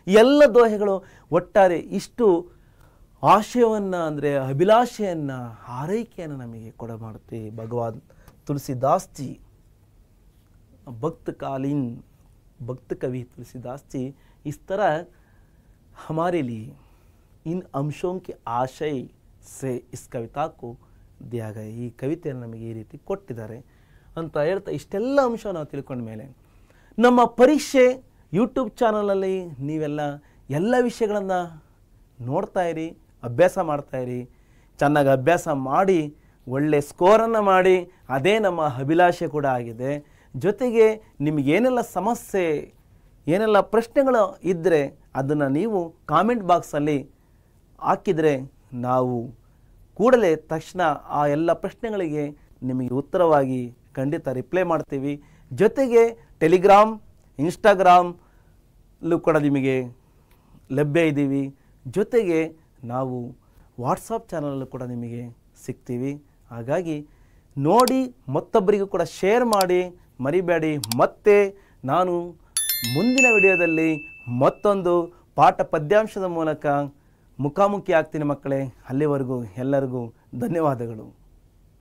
ಎಲ್ಲ ದೋಹೆಗಳು ಒಟ್ಟಾರೆ ಇಷ್ಟು ಆಶಯವನ್ನು, ಅಂದರೆ ಅಭಿಲಾಷೆಯನ್ನು, ಹಾರೈಕೆಯನ್ನು ನಮಗೆ ಕೊಡಮಾಡುತ್ತೆ. ಭಗವಾನ್ तुलसीदास जी, भक्तकालीन भक्त कवि तुलसीदास जी इस तरह हमारे लिए इन अंशों के आशय से इस कविता को दिया गया. ಈ ಕವಿತೆಯನ್ನು ನಮಗೆ ಈ ರೀತಿ ಕೊಟ್ಟಿದ್ದಾರೆ ಅಂತ ಹೇಳ್ತಾ, ಇಷ್ಟೆಲ್ಲ ಅಂಶ ನಾವು ತಿಳ್ಕೊಂಡ ಮೇಲೆ ನಮ್ಮ ಪರೀಕ್ಷೆ ಯೂಟ್ಯೂಬ್ ಚಾನಲಲ್ಲಿ ನೀವೆಲ್ಲ ಎಲ್ಲ ವಿಷಯಗಳನ್ನು ನೋಡ್ತಾ ಇರಿ, ಅಭ್ಯಾಸ ಮಾಡ್ತಾಯಿರಿ. ಚೆನ್ನಾಗಿ ಅಭ್ಯಾಸ ಮಾಡಿ ಒಳ್ಳೆ ಸ್ಕೋರನ್ನು ಮಾಡಿ, ಅದೇ ನಮ್ಮ ಅಭಿಲಾಷೆ ಕೂಡ ಆಗಿದೆ. ಜೊತೆಗೆ ನಿಮಗೇನೆಲ್ಲ ಸಮಸ್ಯೆ, ಏನೆಲ್ಲ ಪ್ರಶ್ನೆಗಳು ಇದ್ದರೆ ಅದನ್ನು ನೀವು ಕಾಮೆಂಟ್ ಬಾಕ್ಸಲ್ಲಿ ಹಾಕಿದರೆ ನಾವು ಕೂಡಲೇ ತಕ್ಷಣ ಆ ಎಲ್ಲ ಪ್ರಶ್ನೆಗಳಿಗೆ ನಿಮಗೆ ಉತ್ತರವಾಗಿ ಖಂಡಿತ ರಿಪ್ಲೈ ಮಾಡ್ತೀವಿ. ಜೊತೆಗೆ ಟೆಲಿಗ್ರಾಮ್, ಇನ್ಸ್ಟಾಗ್ರಾಮಲ್ಲೂ ಕೂಡ ನಿಮಗೆ ಲಭ್ಯ ಇದ್ದೀವಿ. ಜೊತೆಗೆ ನಾವು ವಾಟ್ಸಪ್ ಚಾನಲಲ್ಲೂ ಕೂಡ ನಿಮಗೆ ಸಿಗ್ತೀವಿ. ಹಾಗಾಗಿ ನೋಡಿ, ಮತ್ತೊಬ್ಬರಿಗೂ ಕೂಡ ಶೇರ್ ಮಾಡಿ ಮರಿಬೇಡಿ. ಮತ್ತೆ ನಾನು ಮುಂದಿನ ವಿಡಿಯೋದಲ್ಲಿ ಮತ್ತೊಂದು ಪಾಠ ಪದ್ಯಾಂಶದ ಮೂಲಕ ಮುಖಾಮುಖಿ ಆಗ್ತೀನಿ ಮಕ್ಕಳೇ. ಅಲ್ಲಿವರೆಗೂ ಎಲ್ಲರಿಗೂ ಧನ್ಯವಾದಗಳು.